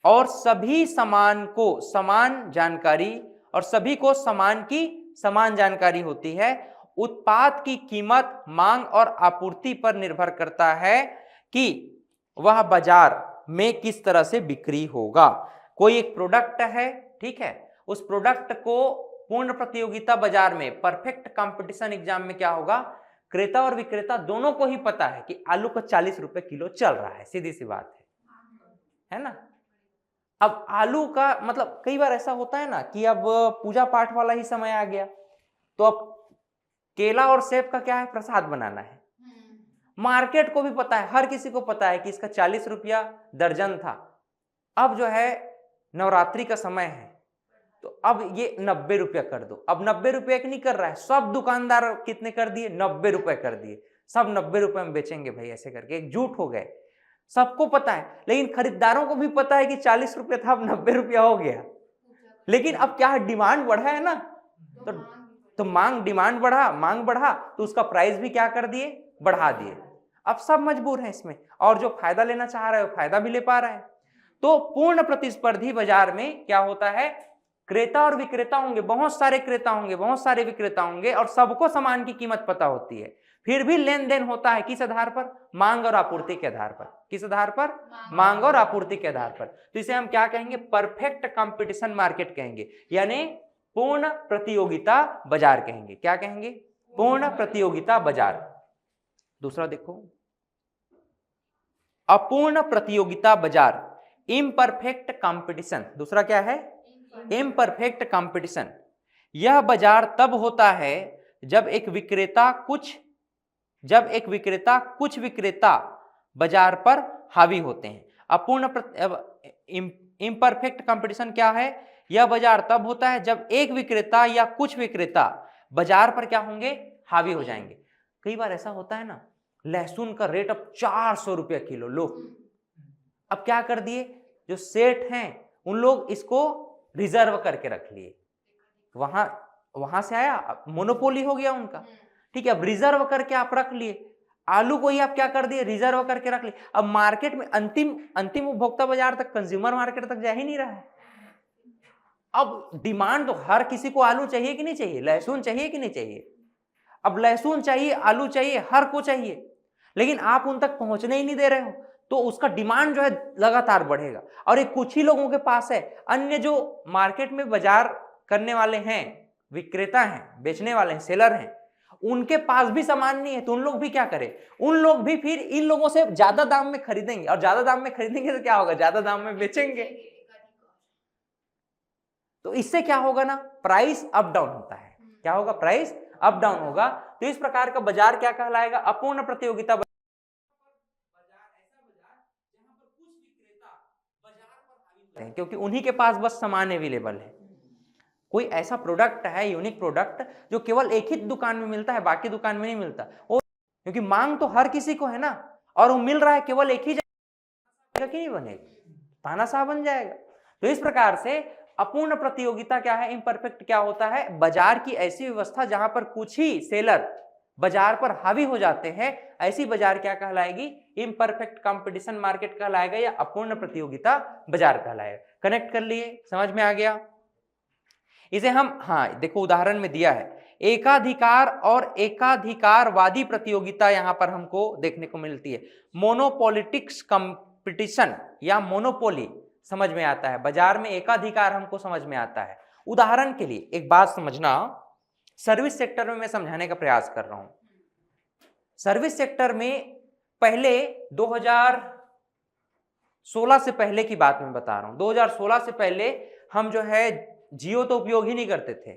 और सभी सामान को समान जानकारी और सभी को सामान की समान जानकारी होती है। उत्पाद की कीमत मांग और आपूर्ति पर निर्भर करता है कि वह बाजार में किस तरह से बिक्री होगा। कोई एक प्रोडक्ट है, ठीक है, उस प्रोडक्ट को पूर्ण प्रतियोगिता बाजार में, परफेक्ट कंपटीशन एग्जाम में क्या होगा, क्रेता और विक्रेता दोनों को ही पता है कि आलू का 40 रुपए किलो चल रहा है, सीधी सी बात है ना। अब आलू का मतलब कई बार ऐसा होता है ना कि अब पूजा पाठ वाला ही समय आ गया, तो अब केला और सेब का क्या है, प्रसाद बनाना है। मार्केट को भी पता है, हर किसी को पता है कि इसका 40 रुपया दर्जन था। अब जो है नवरात्रि का समय है, तो अब ये 90 रुपया कर दो। अब 90 रुपये नहीं कर रहा है, सब दुकानदार कितने कर दिए, 90 रुपए कर दिए। सब 90 रुपए में बेचेंगे भाई, ऐसे करके एकजुट हो गए। सबको पता है, लेकिन खरीदारों को भी पता है कि 40 रुपये था, अब 90 रुपया हो गया। लेकिन अब क्या है, डिमांड बढ़ा है ना, तो मांग, डिमांड बढ़ा, मांग बढ़ा, तो उसका प्राइस भी क्या कर दिए, बढ़ा दिए। अब सब मजबूर हैं इसमें, और जो फायदा लेना चाह रहा है वो फायदा भी ले पा रहा है। तो पूर्ण प्रतिस्पर्धी बाजार में क्या होता है, क्रेता और विक्रेता होंगे, बहुत सारे क्रेता होंगे, बहुत सारे विक्रेता होंगे और सबको सामान की कीमत पता होती है। फिर भी लेन देन होता है किस आधार पर, मांग और आपूर्ति के आधार पर। किस आधार पर, मांग और आपूर्ति के आधार पर। तो इसे हम क्या कहेंगे, परफेक्ट कंपटीशन मार्केट कहेंगे, यानी पूर्ण प्रतियोगिता बाजार कहेंगे। क्या कहेंगे, पूर्ण प्रतियोगिता बाजार। दूसरा देखो, अपूर्ण प्रतियोगिता बाजार, इम्परफेक्ट कंपटीशन। दूसरा क्या है, इम्परफेक्ट कंपटीशन। यह बाजार तब होता है जब एक विक्रेता कुछ विक्रेता बाजार पर हावी होते हैं। अपूर्ण इम्परफेक्ट कंपटीशन क्या है, यह बाजार तब होता है जब एक विक्रेता या कुछ विक्रेता बाजार पर क्या होंगे, हावी हो जाएंगे। कई बार ऐसा होता है ना, लहसुन का रेट अब 400 रुपया किलो, लो अब क्या कर दिए, जो सेठ हैं उन लोग इसको रिजर्व करके रख लिए। वहां से आया, मोनोपोली हो गया उनका, ठीक है। अब रिजर्व करके आप रख लिए, आलू को ही आप क्या कर दिए, रिजर्व करके रख लिए। अब मार्केट में अंतिम उपभोक्ता बाजार तक, कंज्यूमर मार्केट तक जा ही नहीं रहा है। अब डिमांड तो हर किसी को आलू चाहिए कि नहीं चाहिए, लहसुन चाहिए कि नहीं चाहिए। अब लहसुन चाहिए, आलू चाहिए, हर को चाहिए, लेकिन आप उन तक पहुंचने ही नहीं दे रहे हो, तो उसका डिमांड जो है लगातार बढ़ेगा। और एक कुछ ही लोगों के पास है, अन्य जो मार्केट में बाजार करने वाले हैं, विक्रेता हैं, बेचने वाले हैं, सेलर हैं, उनके पास भी सामान नहीं है, तो उन लोग भी क्या करें, उन लोग भी फिर इन लोगों से ज्यादा दाम में खरीदेंगे, और ज्यादा दाम में खरीदेंगे तो क्या होगा, ज्यादा दाम में बेचेंगे। तो इससे क्या होगा ना, प्राइस अप डाउन होता है। क्या होगा, प्राइस अप डाउन होगा। तो इस प्रकार का बाजार क्या कहलाएगा, अपूर्ण प्रतियोगिता बाजार। क्योंकि उन्हीं के पास बस सामान अवेलेबल है। कोई ऐसा प्रोडक्ट है, यूनिक प्रोडक्ट, जो केवल एक ही दुकान में मिलता है, बाकी दुकान में नहीं मिलता, वो क्योंकि मांग तो हर किसी को है ना, और वो मिल रहा है केवल एक ही जगह, कि नहीं बनेगा, तानाशाह बन जाएगा। तो इस प्रकार से अपूर्ण प्रतियोगिता क्या है, इम्परफेक्ट क्या होता है, बाजार की ऐसी व्यवस्था जहां पर कुछ ही सेलर बाजार पर हावी हो जाते हैं, ऐसी बाजार क्या कहलाएगी, इम्परफेक्ट कंपटीशन मार्केट कहलाएगा, या अपूर्ण प्रतियोगिता बाजार कहलाएगा। कनेक्ट कर लिए, समझ में आ गया। इसे हम, हाँ देखो उदाहरण में दिया है, एकाधिकार और एकाधिकारवादी प्रतियोगिता यहां पर हमको देखने को मिलती है। मोनोपोलिटिक्स कंपटीशन या मोनोपोली समझ में आता है, बाजार में एकाधिकार हमको समझ में आता है। उदाहरण के लिए एक बात समझना, सर्विस सेक्टर में मैं समझाने का प्रयास कर रहा हूं। सर्विस सेक्टर में पहले 2016 से पहले की बात मैं बता रहा हूं, 2016 से पहले हम जो है जियो तो उपयोग ही नहीं करते थे,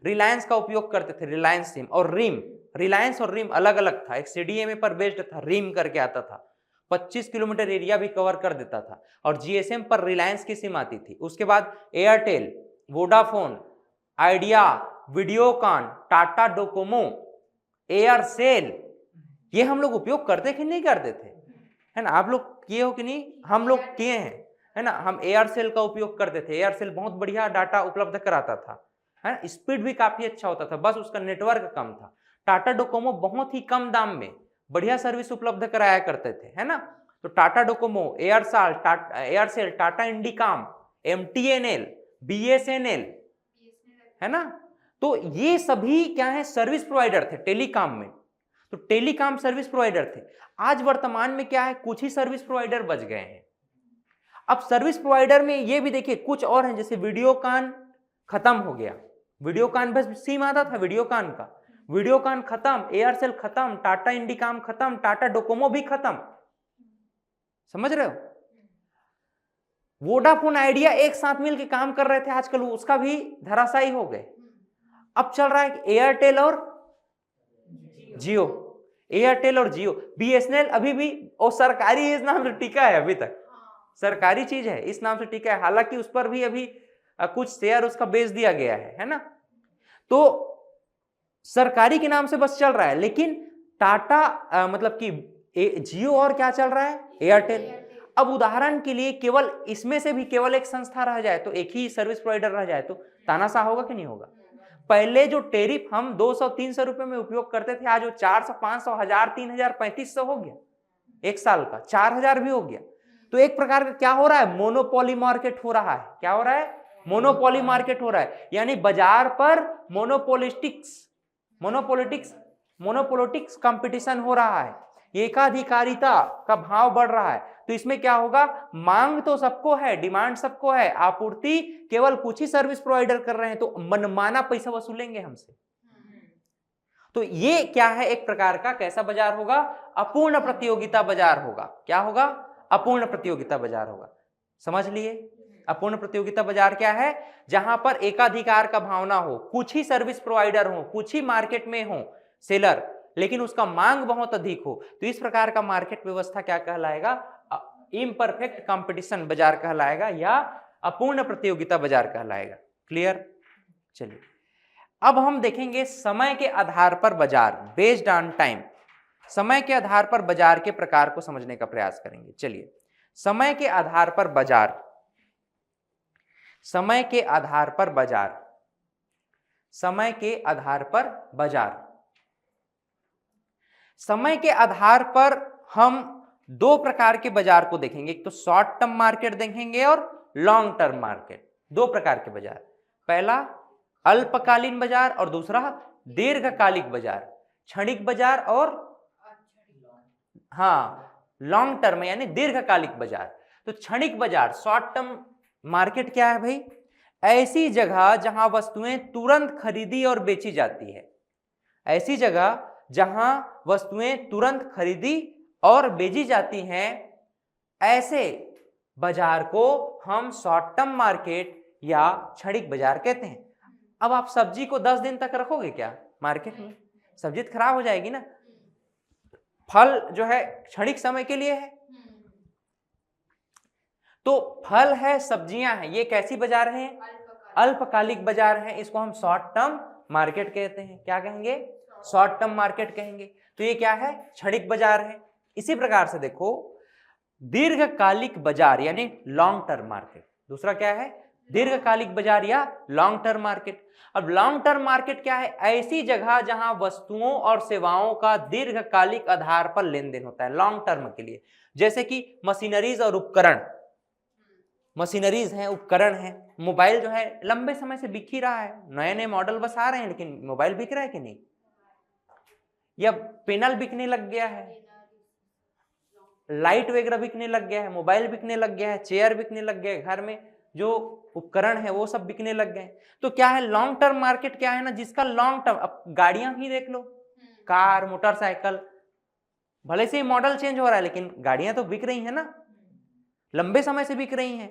रिलायंस का उपयोग करते थे, रिलायंस सिम और रिम। रिलायंस और रिम अलग अलग था, एक सीडीएमए पर बेस्ड था, रिम करके आता था, 25 किलोमीटर एरिया भी कवर कर देता था, और जीएसएम पर रिलायंस की सिम आती थी। उसके बाद Airtel, Vodafone, idea, Videocon, Tata Docomo, Aircel, ये हम लोग उपयोग करते कि नहीं करते थे, है ना। आप लोग किए हो कि नहीं, हम लोग किए हैं। है ना, हम एयरसेल का उपयोग करते थे। एयरसेल बहुत बढ़िया डाटा उपलब्ध कराता था, है ना, स्पीड भी काफी अच्छा होता था, बस उसका नेटवर्क कम था। टाटा डोकोमो बहुत ही कम दाम में बढ़िया सर्विस उपलब्ध कराया करते थे, है ना। तो Tata Docomo, Aircel, Tata Indicom, MTNL, BSNL, है ना। तो ये सभी क्या है, सर्विस प्रोवाइडर थे टेलीकॉम में। तो टेलीकॉम सर्विस प्रोवाइडर थे। आज वर्तमान में क्या है, कुछ ही सर्विस प्रोवाइडर बच गए हैं। अब सर्विस प्रोवाइडर में ये भी देखिए कुछ और हैं, जैसे वीडियोकॉन खत्म हो गया, वीडियोकॉन बस सिम आता था वीडियोकॉन का, वीडियोकॉन खत्म, एयरसेल खत्म, टाटा इंडिकॉम खत्म, टाटा डोकोमो भी खत्म, समझ रहे हो। वोडाफोन आइडिया एक साथ मिलकर काम कर रहे थे, आजकल उसका भी धराशायी हो गए। अब चल रहा है एयरटेल और जियो, एयरटेल और जियो। BSNL अभी भी और सरकारी इस नाम से टिका है, अभी तक सरकारी चीज है, इस नाम से टिका है। हालांकि उस पर भी अभी कुछ शेयर उसका बेच दिया गया है ना। तो सरकारी के नाम से बस चल रहा है, लेकिन टाटा मतलब कि जियो और क्या चल रहा है, एयरटेल। अब उदाहरण के लिए केवल इसमें से भी केवल एक संस्था रह जाए, तो एक ही सर्विस प्रोवाइडर रह जाए, तो तानाशाह होगा कि नहीं होगा। पहले जो टेरिफ हम 200-300 रुपए में उपयोग करते थे, आज वो 400, 500, 1000, 3000, 3500 हो गया, एक साल का 4000 भी हो गया। तो एक प्रकार का क्या हो रहा है, मोनोपोली मार्केट हो रहा है। क्या हो रहा है, मोनोपोली मार्केट हो रहा है, यानी बाजार पर मोनोपोलिटिक्स कंपटीशन हो रहा है, एकाधिकारिता का भाव बढ़ रहा है। तो इसमें क्या होगा, मांग तो सबको है, डिमांड सबको है, आपूर्ति केवल कुछ ही सर्विस प्रोवाइडर कर रहे हैं, तो मनमाना पैसा वसूलेंगे हमसे। तो ये क्या है, एक प्रकार का कैसा बाजार होगा, अपूर्ण प्रतियोगिता बाजार होगा। क्या होगा, अपूर्ण प्रतियोगिता बाजार होगा। समझ लिए, अपूर्ण प्रतियोगिता बाजार क्या है, जहां पर एकाधिकार का भावना हो, कुछ ही सर्विस प्रोवाइडर हो, कुछ ही मार्केट में हो सेलर, लेकिन उसका मांग बहुत अधिक हो। तो इस प्रकार का मार्केट व्यवस्था क्या कहलाएगा, इम्परफेक्ट कंपटीशन बाजार कहलाएगा, या अपूर्ण प्रतियोगिता बाजार कहलाएगा। क्लियर। चलिए अब हम देखेंगे समय के आधार पर बाजार, बेस्ड ऑन टाइम। समय के आधार पर बाजार के प्रकार को समझने का प्रयास करेंगे। चलिए, समय के आधार पर बाजार, समय के आधार पर बाजार, समय के आधार पर बाजार। समय के आधार पर हम दो प्रकार के बाजार को देखेंगे, एक तो शॉर्ट टर्म मार्केट देखेंगे और लॉन्ग टर्म मार्केट। दो प्रकार के बाजार, पहला अल्पकालीन बाजार और दूसरा दीर्घकालिक बाजार, क्षणिक बाजार और लॉन्ग टर्म यानी दीर्घकालिक बाजार। तो क्षणिक बाजार, शॉर्ट टर्म मार्केट क्या है भाई, ऐसी जगह जहां वस्तुएं तुरंत खरीदी और बेची जाती है, ऐसी जगह जहां वस्तुएं तुरंत खरीदी और बेची जाती हैं, ऐसे बाजार को हम शॉर्ट टर्म मार्केट या क्षणिक बाजार कहते हैं। अब आप सब्जी को 10 दिन तक रखोगे क्या मार्केट में, सब्जी तो खराब हो जाएगी ना। फल जो है क्षणिक समय के लिए है, तो फल है, सब्जियां हैं, ये कैसी बाजार हैं, अल्पकालिक बाजार हैं। इसको हम शॉर्ट टर्म मार्केट कहते हैं। क्या कहेंगे, शॉर्ट टर्म मार्केट कहेंगे। तो ये क्या है, क्षणिक बाजार है। इसी प्रकार से देखो दीर्घकालिक बाजार यानी लॉन्ग टर्म मार्केट, दूसरा क्या है, दीर्घकालिक बाजार या लॉन्ग टर्म मार्केट। अब लॉन्ग टर्म मार्केट क्या है, ऐसी जगह जहां वस्तुओं और सेवाओं का दीर्घकालिक आधार पर लेन देन होता है लॉन्ग टर्म के लिए। जैसे कि मशीनरीज और उपकरण, मशीनरीज हैं, उपकरण हैं। मोबाइल जो है लंबे समय से बिक ही रहा है, नए नए मॉडल बस आ रहे हैं, लेकिन मोबाइल बिक रहा है कि नहीं, या पैनल बिकने लग गया है, लाइट वगैरह बिकने लग गया है, मोबाइल बिकने लग गया है, चेयर बिकने लग गया है, घर में जो उपकरण है वो सब बिकने लग गए। तो क्या है, लॉन्ग टर्म मार्केट क्या है ना, जिसका लॉन्ग टर्म, अब गाड़ियां ही देख लो, कार, मोटरसाइकिल, भले से मॉडल चेंज हो रहा है लेकिन गाड़ियां तो बिक रही है ना, लंबे समय से बिक रही हैं।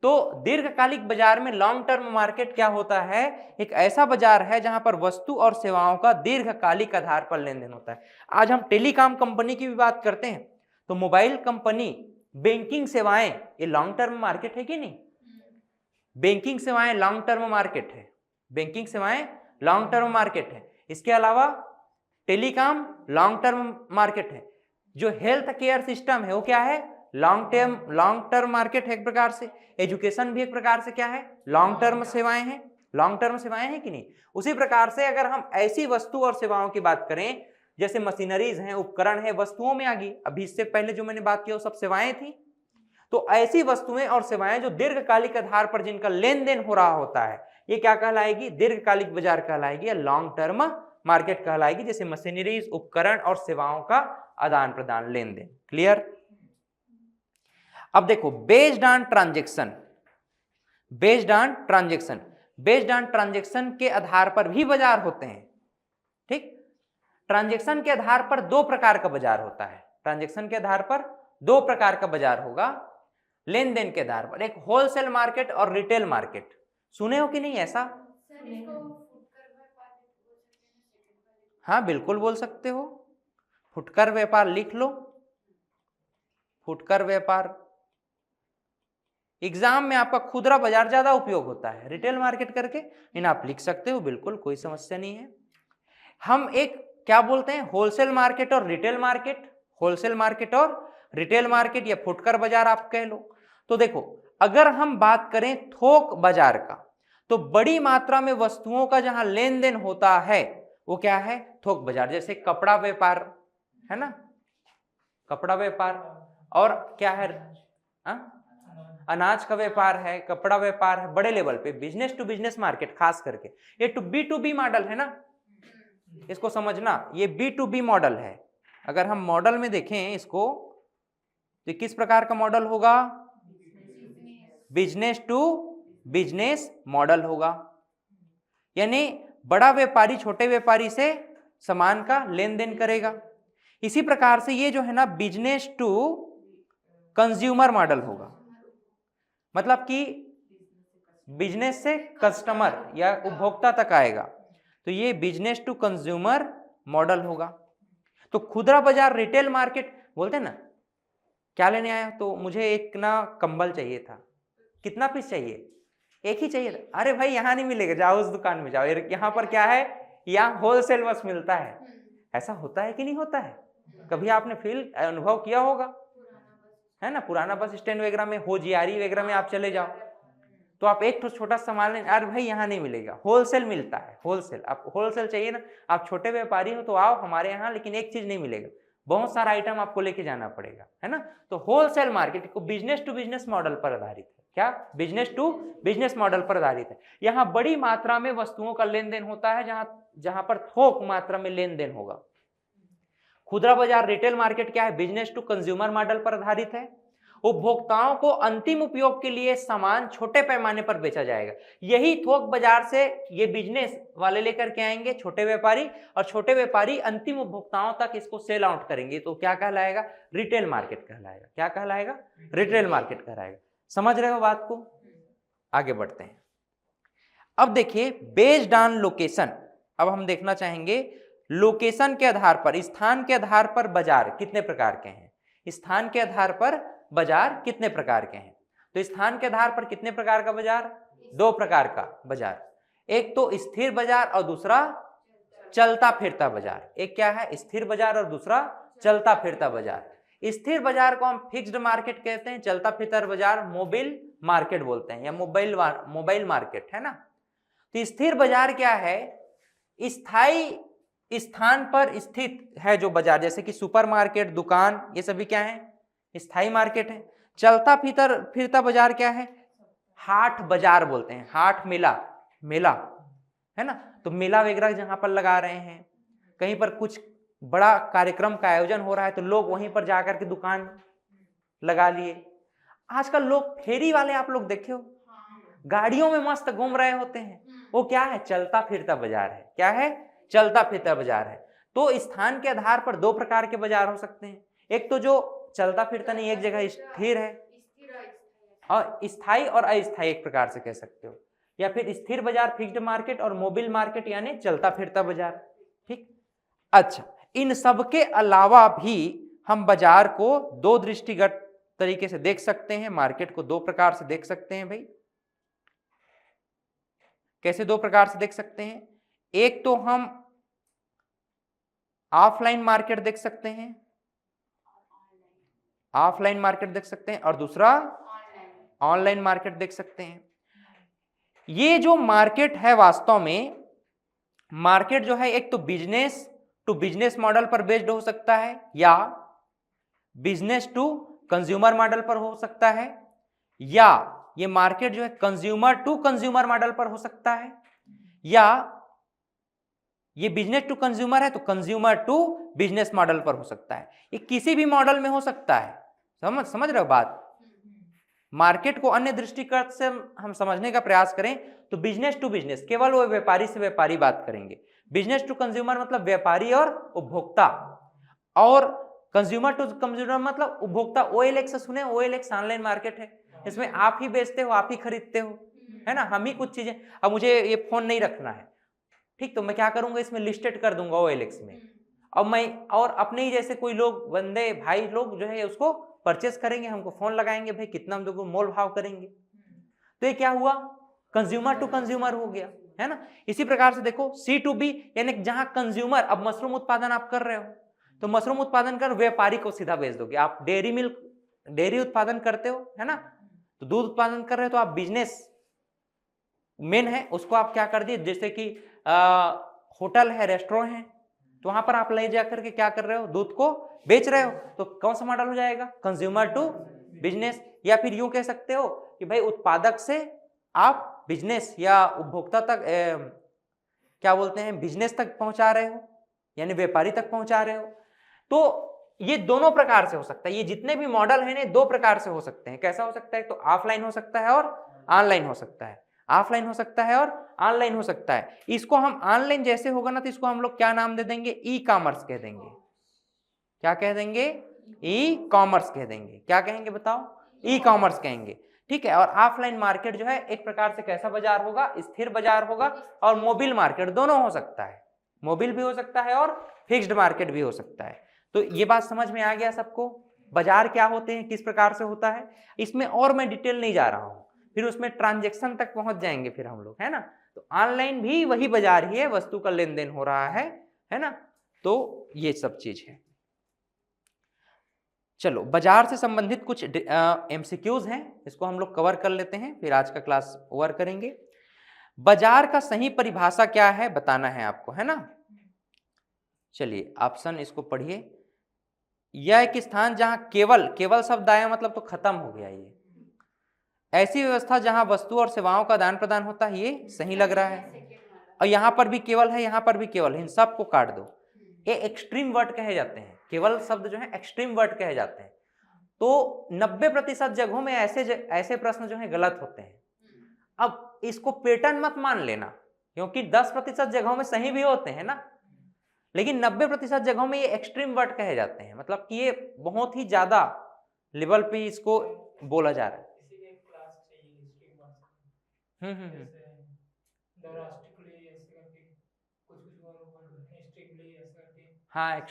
तो दीर्घकालिक बाजार में लॉन्ग टर्म मार्केट क्या होता है, एक ऐसा बाजार है जहां पर वस्तु और सेवाओं का दीर्घकालिक आधार पर लेन देन होता है। आज हम टेलीकॉम कंपनी की भी बात करते हैं, तो मोबाइल कंपनी, बैंकिंग सेवाएं, ये लॉन्ग टर्म मार्केट है कि नहीं, बैंकिंग सेवाएं लॉन्ग टर्म मार्केट है, बैंकिंग सेवाएं लॉन्ग टर्म मार्केट है। इसके अलावा टेलीकॉम लॉन्ग टर्म मार्केट है। जो हेल्थ केयर सिस्टम है वो क्या है, लॉन्ग टर्म मार्केट है एक प्रकार से, एजुकेशन भी एक प्रकार से क्या है, लॉन्ग टर्म सेवाएं हैं, लॉन्ग टर्म सेवाएं हैं कि नहीं। उसी प्रकार से अगर हम ऐसी वस्तु और सेवाओं की बात करें, जैसे मशीनरीज हैं, उपकरण है, वस्तुओं में आ गई, अभी इससे पहले जो मैंने बात किया वो सब सेवाएं थी। तो ऐसी वस्तुएं और सेवाएं जो दीर्घकालिक आधार पर जिनका लेन देन हो रहा होता है, ये क्या कहलाएगी, दीर्घकालिक बाजार कहलाएगी या लॉन्ग टर्म मार्केट कहलाएगी, जैसे मशीनरीज, उपकरण और सेवाओं का आदान प्रदान, लेन देन। क्लियर। अब देखो based on transaction, based on transaction, based on transaction के आधार पर भी बाजार होते हैं। ठीक, ट्रांजेक्शन के आधार पर दो प्रकार का बाजार होता है, ट्रांजेक्शन के आधार पर दो प्रकार का बाजार होगा लेन देन के आधार पर, एक होलसेल मार्केट और रिटेल मार्केट। सुने हो कि नहीं ऐसा? हाँ बिल्कुल बोल सकते हो, फुटकर व्यापार लिख लो, फुटकर व्यापार। एग्जाम में आपका खुदरा बाजार ज्यादा उपयोग होता है, रिटेल मार्केट करके इन आप लिख सकते हो, बिल्कुल कोई समस्या नहीं है। हम एक क्या बोलते हैं, होलसेल मार्केट और रिटेल मार्केट, होलसेल मार्केट और रिटेल मार्केट या फुटकर बाजार आप कह लो। तो देखो अगर हम बात करें थोक बाजार का, तो बड़ी मात्रा में वस्तुओं का जहां लेन देन होता है वो क्या है, थोक बाजार। जैसे कपड़ा व्यापार है ना, कपड़ा व्यापार, और क्या है, अनाज का व्यापार है, कपड़ा व्यापार है, बड़े लेवल पे बिजनेस टू बिजनेस मार्केट, खास करके ये B2B मॉडल है ना, इसको समझना, ये B2B मॉडल है। अगर हम मॉडल में देखें इसको तो किस प्रकार का मॉडल होगा, बिजनेस टू बिजनेस मॉडल होगा, यानी बड़ा व्यापारी छोटे व्यापारी से सामान का लेन देन करेगा। इसी प्रकार से ये जो है ना बिजनेस टू कंज्यूमर मॉडल होगा, मतलब कि बिजनेस से कस्टमर या उपभोक्ता तक आएगा, तो ये बिजनेस टू कंज्यूमर मॉडल होगा। तो खुदरा बाजार रिटेल मार्केट बोलते हैं ना, क्या लेने आया, तो मुझे एक ना कंबल चाहिए था, कितना पीस चाहिए, एक ही चाहिए था, अरे भाई यहाँ नहीं मिलेगा, जाओ उस दुकान में जाओ, यहाँ पर क्या है, यहाँ होलसेल बस मिलता है। ऐसा होता है कि नहीं होता है, कभी आपने फील अनुभव किया होगा, है ना, पुराना बस स्टैंड वगैरह में, होजियारी वगैरह में आप चले जाओ तो आप एक तो छोटा सामान लें, अरे भाई यहाँ नहीं मिलेगा, होलसेल मिलता है, होलसेल, आप होलसेल चाहिए ना, आप छोटे व्यापारी हो तो आओ हमारे यहाँ, लेकिन एक चीज नहीं मिलेगा, बहुत सारा आइटम आपको लेके जाना पड़ेगा, है ना। तो होलसेल मार्केट को बिजनेस टू बिजनेस मॉडल पर आधारित है, क्या, बिजनेस टू बिजनेस मॉडल पर आधारित है। यहाँ बड़ी मात्रा में वस्तुओं का लेन देन होता है, जहां पर थोक मात्रा में लेन देन होगा। खुदरा बाजार रिटेल मार्केट क्या है, बिजनेस टू कंज्यूमर मॉडल पर आधारित है, उपभोक्ताओं को अंतिम उपयोग के लिए सामान छोटे पैमाने पर बेचा जाएगा। यही थोक बाजार से ये बिजनेस वाले लेकर के आएंगे, छोटे व्यापारी, और छोटे व्यापारी अंतिम उपभोक्ताओं तक इसको सेल आउट करेंगे, तो क्या कहलाएगा, रिटेल मार्केट कहलाएगा, क्या कहलाएगा, रिटेल मार्केट कहलाएगा। समझ रहे हो बात को, आगे बढ़ते हैं। अब देखिए बेस्ड ऑन लोकेशन, अब हम देखना चाहेंगे लोकेशन के आधार पर, स्थान के आधार पर बाजार कितने प्रकार के हैं, स्थान के आधार पर बाजार कितने प्रकार के हैं। तो स्थान के आधार पर कितने प्रकार का बाजार, दो प्रकार का बाजार, एक तो स्थिर बाजार और दूसरा चलता फिरता बाजार। एक क्या है, स्थिर बाजार, और दूसरा चलता फिरता बाजार। स्थिर बाजार को हम फिक्स्ड मार्केट कहते हैं, चलता फिरता बाजार मोबाइल मार्केट बोलते हैं, या मोबाइल मार्केट, है ना। तो स्थिर बाजार क्या है, स्थायी स्थान पर स्थित है जो बाजार, जैसे कि सुपरमार्केट, दुकान, ये सभी क्या है, स्थायी मार्केट है। चलता फिरता बाजार क्या है, हाट बाजार बोलते हैं, हाट मेला, है ना। तो मेला वगैरह जहां पर लगा रहे हैं, कहीं पर कुछ बड़ा कार्यक्रम का आयोजन हो रहा है, तो लोग वहीं पर जाकर के दुकान लगा लिए। आजकल लोग फेरी वाले आप लोग देखे हो, गाड़ियों में मस्त घूम रहे होते हैं, वो क्या है, चलता फिरता बाजार है, क्या है, चलता फिरता बाजार है। तो स्थान के आधार पर दो प्रकार के बाजार हो सकते हैं, एक तो जो चलता फिरता नहीं, एक जगह स्थिर है, और स्थायी और अस्थायी एक प्रकार से कह सकते हो, या फिर स्थिर बाजार फिक्स्ड मार्केट, और मोबाइल मार्केट यानी चलता फिरता बाजार। ठीक, अच्छा, इन सब के अलावा भी हम बाजार को दो दृष्टिगत तरीके से देख सकते हैं, मार्केट को दो प्रकार से देख सकते हैं भाई। कैसे दो प्रकार से देख सकते हैं, एक तो हम ऑफलाइन मार्केट देख सकते हैं, ऑफलाइन मार्केट देख सकते हैं और दूसरा ऑनलाइन मार्केट देख सकते हैं। ये जो मार्केट है वास्तव में, मार्केट जो है एक तो बिजनेस टू बिजनेस मॉडल पर बेस्ड हो सकता है, या बिजनेस टू कंज्यूमर मॉडल पर हो सकता है, या ये मार्केट जो है कंज्यूमर टू कंज्यूमर मॉडल पर हो सकता है, या ये बिजनेस टू कंज्यूमर है तो कंज्यूमर टू बिजनेस मॉडल पर हो सकता है। ये किसी भी मॉडल में हो सकता है। समझ रहे हो बात? मार्केट को अन्य दृष्टिकोण से हम समझने का प्रयास करें तो बिजनेस टू बिजनेस, केवल वो व्यापारी से व्यापारी बात करेंगे। बिजनेस टू कंज्यूमर मतलब व्यापारी और उपभोक्ता, और कंज्यूमर टू कंज्यूमर मतलब उपभोक्ता। OLX सुने? OLX ऑनलाइन मार्केट है, इसमें आप ही बेचते हो, आप ही खरीदते हो, है ना, हम ही कुछ चीजें। अब मुझे ये फोन नहीं रखना है, ठीक, तो मैं क्या करूंगा, इसमें लिस्टेड कर दूंगा OLX में। अब मैं और अपने ही जैसे कोई लोग बंदे भाई लोग जो है उसको परचेस करेंगे, हमको फोन लगाएंगे, भाई कितना हम लोग मोल भाव करेंगे। तो ये क्या हुआ, कंज्यूमर टू कंज्यूमर हो गया, है ना। इसी प्रकार से देखो C2B, यानी जहां कंज्यूमर, अब मशरूम उत्पादन आप कर रहे हो तो मशरूम उत्पादन कर व्यापारी को सीधा बेच दोगे। आप डेयरी उत्पादन करते हो, है ना, तो दूध उत्पादन कर रहे हो तो आप बिजनेस मेन है उसको आप क्या कर दिए, जैसे कि होटल है, रेस्टोरेंट है, तो वहां पर आप ले जाकर के क्या कर रहे हो, दूध को बेच रहे हो, तो कौन सा मॉडल हो जाएगा, कंज्यूमर टू बिजनेस। या फिर यूं कह सकते हो कि भाई उत्पादक से आप बिजनेस या उपभोक्ता तक क्या बोलते हैं, बिजनेस तक पहुंचा रहे हो, यानी व्यापारी तक पहुंचा रहे हो। तो ये दोनों प्रकार से हो सकता है। ये जितने भी मॉडल है ना, दो प्रकार से हो सकते हैं। कैसा हो सकता है, तो ऑफलाइन हो सकता है और ऑनलाइन हो सकता है। ऑफलाइन हो सकता है और ऑनलाइन हो सकता है। इसको हम ऑनलाइन जैसे होगा ना, तो इसको हम लोग क्या नाम दे देंगे, ई कॉमर्स कह देंगे। क्या कह देंगे, ई कॉमर्स कह देंगे। क्या कहेंगे बताओ, ई कॉमर्स कहेंगे, ठीक है। और ऑफलाइन मार्केट जो है एक प्रकार से कैसा बाजार होगा, स्थिर बाजार होगा, और मोबाइल मार्केट दोनों हो सकता है, मोबाइल भी हो सकता है और फिक्स्ड मार्केट भी हो सकता है। तो ये बात समझ में आ गया सबको, बाजार क्या होते हैं, किस प्रकार से होता है। इसमें और मैं डिटेल नहीं जा रहा हूं, फिर उसमें ट्रांजैक्शन तक पहुंच जाएंगे फिर हम लोग, है ना। तो ऑनलाइन भी वही बाजार ही है, वस्तु का लेन देन हो रहा है ना। तो ये सब चीज है। चलो, बाजार से संबंधित कुछ MCQs हैं, इसको हम लोग कवर कर लेते हैं, फिर आज का क्लास ओवर करेंगे। बाजार का सही परिभाषा क्या है बताना है आपको, है ना। चलिए ऑप्शन इसको पढ़िए। यह एक स्थान जहां केवल शब्द आया मतलब तो खत्म हो गया। ये ऐसी व्यवस्था जहां वस्तु और सेवाओं का आदान प्रदान होता है, ये सही लग रहा है। और यहां पर भी केवल है, यहां पर भी केवल है, इन सबको काट दो। ये एक्सट्रीम वर्ड कहे जाते हैं, केवल शब्द जो है एक्सट्रीम वर्ड कहे जाते हैं। तो 90% जगहों में ऐसे प्रश्न जो है गलत होते हैं। अब इसको पैटर्न मत मान लेना, क्योंकि 10% जगहों में सही भी होते हैं ना, लेकिन 90% जगहों में ये एक्सट्रीम वर्ड कहे जाते हैं, मतलब कि ये बहुत ही ज्यादा लेवल पे इसको बोला जा रहा है। हाँ,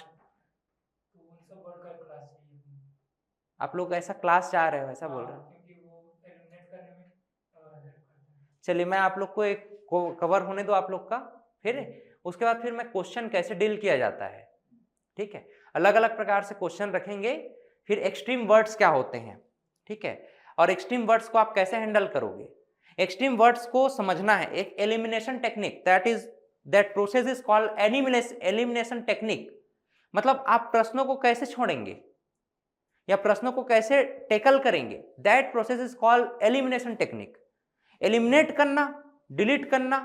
आप लोग ऐसा क्लास चाह रहे हो, ऐसा बोल रहे हो। चलिए मैं आप लोग को एक कवर होने दो आप लोग का, फिर उसके बाद फिर मैं क्वेश्चन कैसे डील किया जाता है, ठीक है। अलग अलग प्रकार से क्वेश्चन रखेंगे, फिर एक्सट्रीम वर्ड्स क्या होते हैं, ठीक है, और एक्सट्रीम वर्ड्स को आप कैसे हैंडल करोगे। एक्सट्रीम वर्ड्स को समझना है, एक elimination technique, that process is called elimination technique. मतलब आप प्रश्नों को कैसे छोड़ेंगे या प्रश्नों को कैसे टेकल करेंगे, that process is called elimination technique. Eliminate करना, डिलीट करना,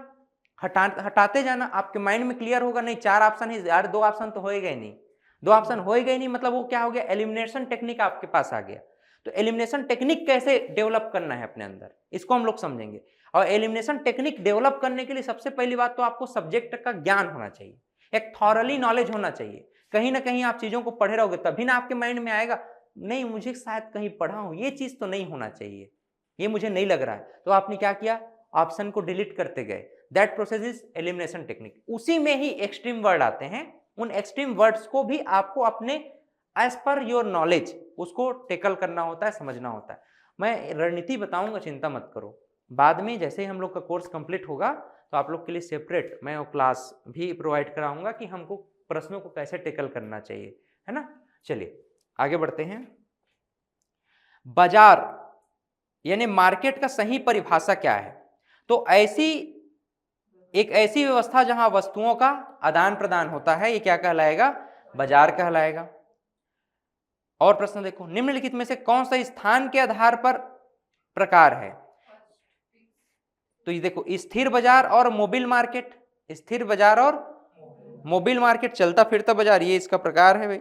हटाते जाना, आपके माइंड में क्लियर होगा नहीं 4 ऑप्शन ही यार, 2 ऑप्शन तो होएगा ही नहीं, 2 ऑप्शन होएगा ही नहीं, मतलब वो क्या हो गया, एलिमिनेशन टेक्निक आपके पास आ गया। तो एलिमिनेशन टेक्निक कैसे डेवलप करना है अपने अंदर, इसको हम लोग समझेंगे। और एलिमिनेशन टेक्निक डेवलप करने के लिए सबसे पहली बात तो आपको सब्जेक्ट का ज्ञान होना चाहिए, एक थॉरली नॉलेज होना चाहिए। कहीं ना कहीं आप चीजों को पढ़े रहोगे तभी ना आपके माइंड में आएगा, नहीं मुझे शायद कहीं पढ़ा हूं, ये चीज तो नहीं होना चाहिए, ये मुझे नहीं लग रहा है। तो आपने क्या किया, ऑप्शन को डिलीट करते गए, that process is elimination technique. उसी में ही एक्सट्रीम वर्ड आते हैं, उन एक्सट्रीम वर्ड्स को भी आपको अपने एज पर योर नॉलेज उसको टेकल करना होता है, समझना होता है। मैं रणनीति बताऊंगा, चिंता मत करो, बाद में जैसे ही हम लोग का कोर्स कंप्लीट होगा तो आप लोग के लिए सेपरेट मैं वो क्लास भी प्रोवाइड कराऊंगा कि हमको प्रश्नों को कैसे टेकल करना चाहिए, है ना। चलिए आगे बढ़ते हैं। बाजार यानी मार्केट का सही परिभाषा क्या है? तो एक ऐसी व्यवस्था जहां वस्तुओं का आदान प्रदान होता है, ये क्या कहलाएगा? बाजार कहलाएगा। और प्रश्न देखो, निम्नलिखित में से कौन सा स्थान के आधार पर प्रकार है? तो ये देखो, स्थिर बाजार और मोबिल मार्केट, स्थिर बाजार और मोबिल मार्केट, चलता फिरता बाजार, ये इसका प्रकार है भाई।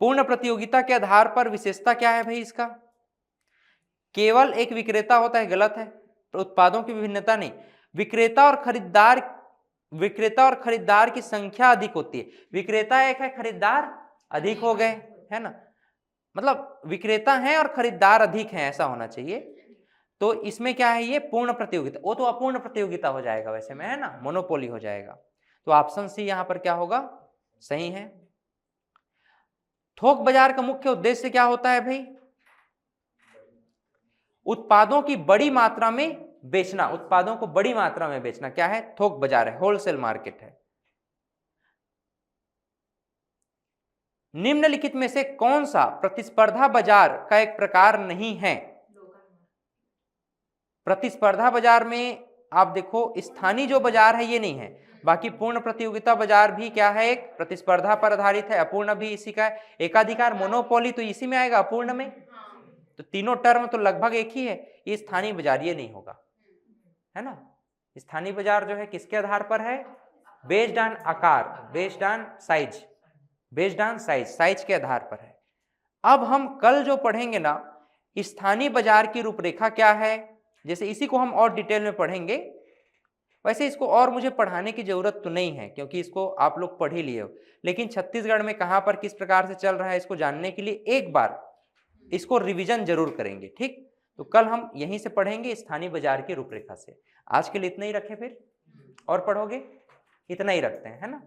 पूर्ण प्रतियोगिता के आधार पर विशेषता क्या है भाई इसका? केवल एक विक्रेता होता है, गलत है। उत्पादों की विभिन्नता नहीं, विक्रेता और खरीदार की संख्या अधिक होती है। विक्रेता एक है, खरीदार अधिक हो गए, है ना, मतलब विक्रेता हैं और खरीदार अधिक हैं, ऐसा होना चाहिए। तो इसमें क्या है, ये पूर्ण प्रतियोगिता, वो तो अपूर्ण प्रतियोगिता हो जाएगा वैसे में, है ना, मोनोपोली हो जाएगा। तो ऑप्शन सी यहां पर क्या होगा? सही है। थोक बाजार का मुख्य उद्देश्य क्या होता है भाई? उत्पादों की बड़ी मात्रा में बेचना, उत्पादों को बड़ी मात्रा में बेचना क्या है? थोक बाजार है, होलसेल मार्केट है। निम्नलिखित में से कौन सा प्रतिस्पर्धा बाजार का एक प्रकार नहीं है? प्रतिस्पर्धा बाजार में आप देखो, स्थानीय जो बाजार है ये नहीं है, बाकी पूर्ण प्रतियोगिता बाजार भी क्या है? एक प्रतिस्पर्धा पर आधारित है। अपूर्ण भी इसी का है। एकाधिकार मोनोपोली तो इसी में आएगा, अपूर्ण में। तो तीनों टर्म तो लगभग एक ही है। ये स्थानीय बाजार ये नहीं होगा, है ना। स्थानीय बाजार जो है किसके आधार पर है? बेस्ड ऑन आकार, based on size, based on size के आधार पर है। अब हम कल जो पढ़ेंगे ना, स्थानीय बाजार की रूपरेखा क्या है, जैसे इसी को हम और डिटेल में पढ़ेंगे। वैसे इसको और मुझे पढ़ाने की जरूरत तो नहीं है, क्योंकि इसको आप लोग पढ़ ही लिए हो। लेकिन छत्तीसगढ़ में कहां पर किस प्रकार से चल रहा है, इसको जानने के लिए एक बार इसको रिवीजन जरूर करेंगे, ठीक। तो कल हम यहीं से पढ़ेंगे स्थानीय बाजार की रूपरेखा से। आज के लिए इतना ही रखें, फिर और पढ़ोगे? इतना ही रखते हैं, है ना।